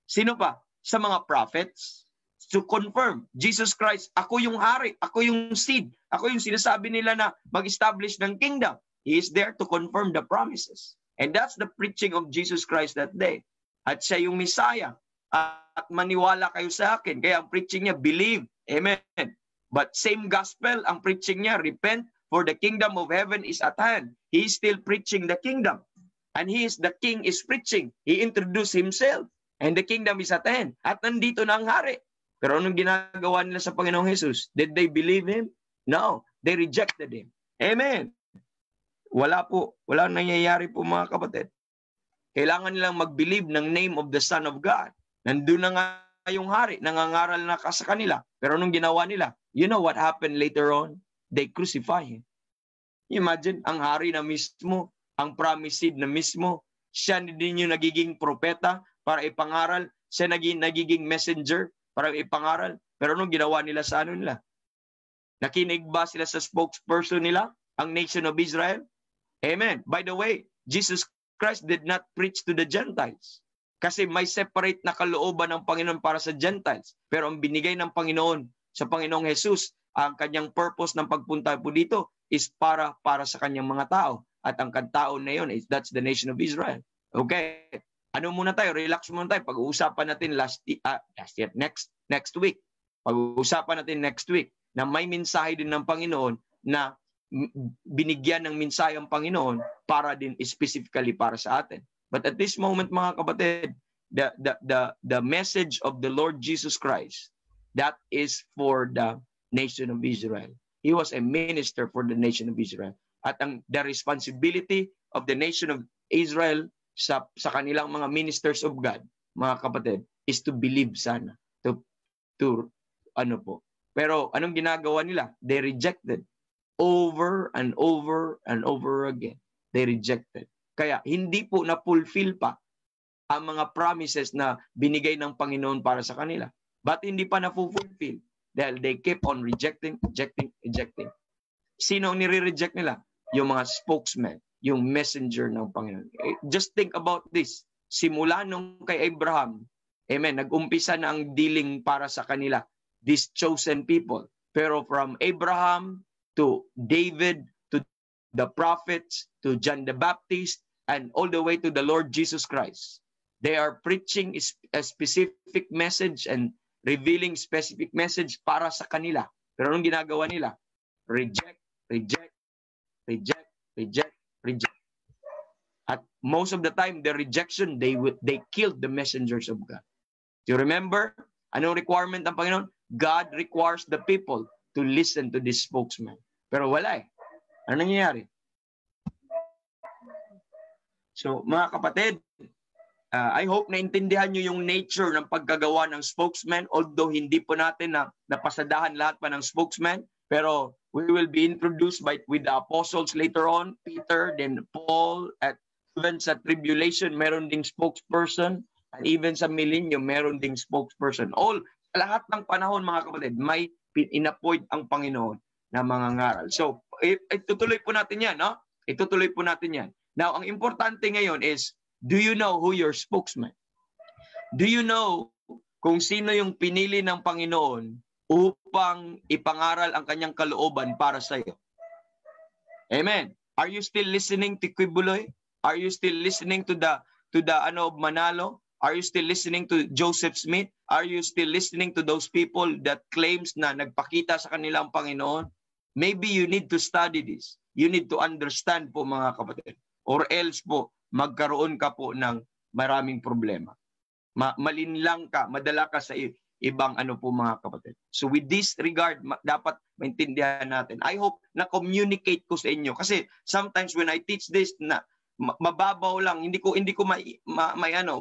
Sino pa? Sa mga prophets. To confirm, Jesus Christ, ako yung hari, ako yung seed, ako yung sinasabi nila na mag-establish ng kingdom. He is there to confirm the promises. And that's the preaching of Jesus Christ that day. At siya yung Messiah. At maniwala kayo sa akin. Kaya ang preaching niya, believe. Amen. But same gospel, ang preaching niya, repent, for the kingdom of heaven is at hand. He is still preaching the kingdom. And the king is preaching. He introduced himself. And the kingdom is at hand. At nandito na ang hari. Pero anong ginagawa nila sa Panginoong Jesus? Did they believe Him? No. They rejected Him. Amen. Wala nangyayari po mga kapatid. Kailangan nilang mag-believe ng name of the Son of God. Nandun na nga yung hari, nangangaral na sa kanila. Pero anong ginawa nila? You know what happened later on? They crucify Him. Imagine, ang hari na mismo, ang promised seed na mismo, siya din yung nagiging propeta para ipangaral, siya nagiging messenger para ipangaral. Pero anong ginawa nila sa ano nila? Nakinig ba sila sa spokesperson nila, ang nation of Israel? Amen. By the way, Jesus Christ did not preach to the Gentiles. Kasi may separate na kalooban ng Panginoon para sa Gentiles. Pero ang binigay ng Panginoon sa Panginoong Jesus, ang kanyang purpose ng pagpunta po dito is para sa kanyang mga tao. At ang tao na yun, that's the nation of Israel. Okay. Ano muna tayo? Relax muna tayo. Pag-uusapan natin next week. Pag-uusapan natin next week na may mensahe din ng Panginoon na binigyan ng mensahe ang Panginoon para din specifically para sa atin. But at this moment, mga kapatid, the message of the Lord Jesus Christ, that is for the nation of Israel. He was a minister for the nation of Israel. At the responsibility of the nation of Israel sa kanilang mga ministers of God, mga kapatid, is to believe sana. Pero anong ginagawa nila? They rejected. Over and over and over again. They rejected. Kaya hindi po na-fulfill pa ang mga promises na binigay ng Panginoon para sa kanila. But hindi pa na-fulfill dahil they keep on rejecting. Sino ang nire-reject nila? Yung mga spokesmen, yung messenger ng Panginoon. Just think about this. Simula nung kay Abraham, amen, nag-umpisa na ang dealing para sa kanila, these chosen people. Pero from Abraham to David, to the prophets, to John the Baptist, and all the way to the Lord Jesus Christ, they are preaching a specific message and revealing specific message para sa kanila. Pero anong ginagawa nila? Reject. At most of the time, the rejection, they killed the messengers of God. Do you remember? Anong requirement ng Panginoon? God requires the people to listen to this spokesman. Pero wala eh. Ano nangyayari? So, mga kapatid, I hope naintindihan nyo yung nature ng paggagawa ng spokesman, although hindi po natin napasadahan lahat pa ng spokesman, pero we will be introduced with the apostles later on, Peter, then Paul, at even sa tribulation, meron ding spokesperson, and even sa millennium, meron ding spokesperson. Lahat ng panahon, mga kapatid, may in-appoint ang Panginoon na mga ngaral. So, itutuloy po natin yan, no? Itutuloy po natin yan. Now, ang importante ngayon is, do you know who your spokesman? Do you know kung sino yung pinili ng Panginoon upang ipangaral ang kanyang kalooban para sa iyo? Amen. Are you still listening to Quibuloy? Are you still listening to the Manalo? Are you still listening to Joseph Smith? Are you still listening to those people that claims na nagpakita sa kanilang Panginoon? Maybe you need to study this. You need to understand po, mga kapatid. Or else po, magkaroon ka po ng maraming problema. Malinlang ka, madala ka sa ibang po, mga kapatid. So with this regard, dapat maintindihan natin. I hope na communicate ko sa inyo. Kasi sometimes when I teach this, na mababaw lang, hindi ko may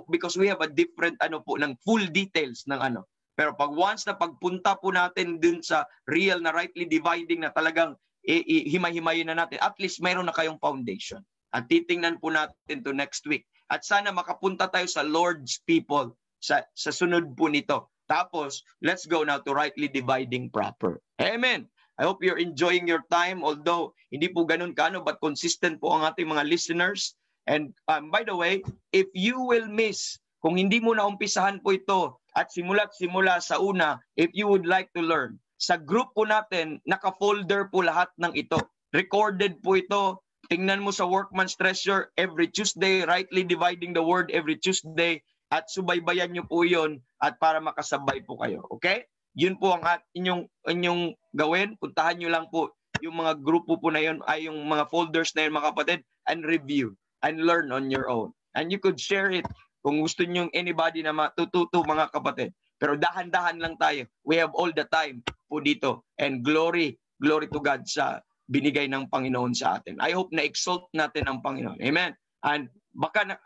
because we have a different po ng full details ng Pero pag once na pagpunta po natin dun sa real na rightly dividing na talagang himay-himayin na natin, at least mayroon na kayong foundation. At titingnan po natin to next week. At sana makapunta tayo sa Lord's people sa sunod po nito. Tapos, let's go now to rightly dividing proper. Amen. I hope you're enjoying your time, although hindi po ganun kaano, but consistent po ang ating mga listeners. And by the way, if you will miss, kung hindi mo naumpisahan po ito at simula sa una, if you would like to learn, sa group po natin, naka-folder po lahat ng ito. Recorded po ito. Tingnan mo sa Workman's Treasure every Tuesday, rightly dividing the word every Tuesday, at subaybayan nyo po yun at para makasabay po kayo. Okay? Yun po ang inyong gawin. Puntahan nyo lang po yung mga grupo po na yun, ay yung mga folders na yun, mga kapatid, and review and learn on your own. And you could share it kung gusto nyo anybody na matututo, mga kapatid. Pero dahan-dahan lang tayo. We have all the time po dito. And glory to God sa binigay ng Panginoon sa atin. I hope na-exalt natin ang Panginoon. Amen. And baka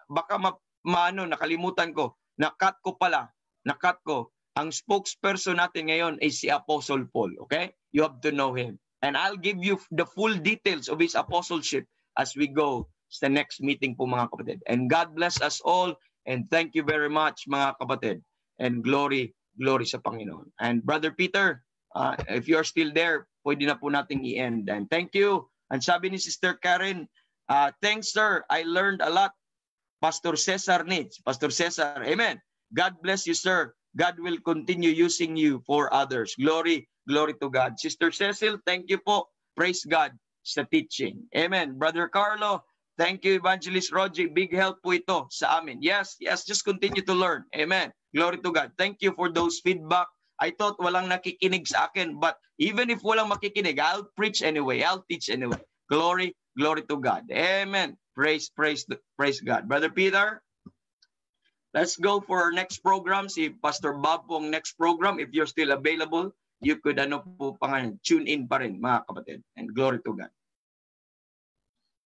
nakalimutan ko, nakat ko, ang spokesperson natin ngayon ay si Apostle Paul. Okay? You have to know him. And I'll give you the full details of his apostleship as we go sa next meeting po, mga kapatid. And God bless us all. And thank you very much, mga kapatid. And glory sa Panginoon. And Brother Peter, if you are still there, pwede na po nating i-end. And thank you. And sabi ni Sister Karen, thanks sir, I learned a lot. Pastor Cesar needs. Pastor Cesar, amen. God bless you, sir. God will continue using you for others. Glory to God. Sister Cecil, thank you po. Praise God sa teaching. Amen. Brother Carlo, thank you, Evangelist Roger. Big help po ito sa amin. Yes, just continue to learn. Amen. Glory to God. Thank you for those feedback. I thought walang nakikinig sa akin, but even if walang makikinig, I'll preach anyway. I'll teach anyway. Glory to God. Amen. Praise God. Brother Peter, let's go for our next program. Si Pastor Bob po ang next program. If you're still available, you could tune in pa rin, mga kapatid. And glory to God.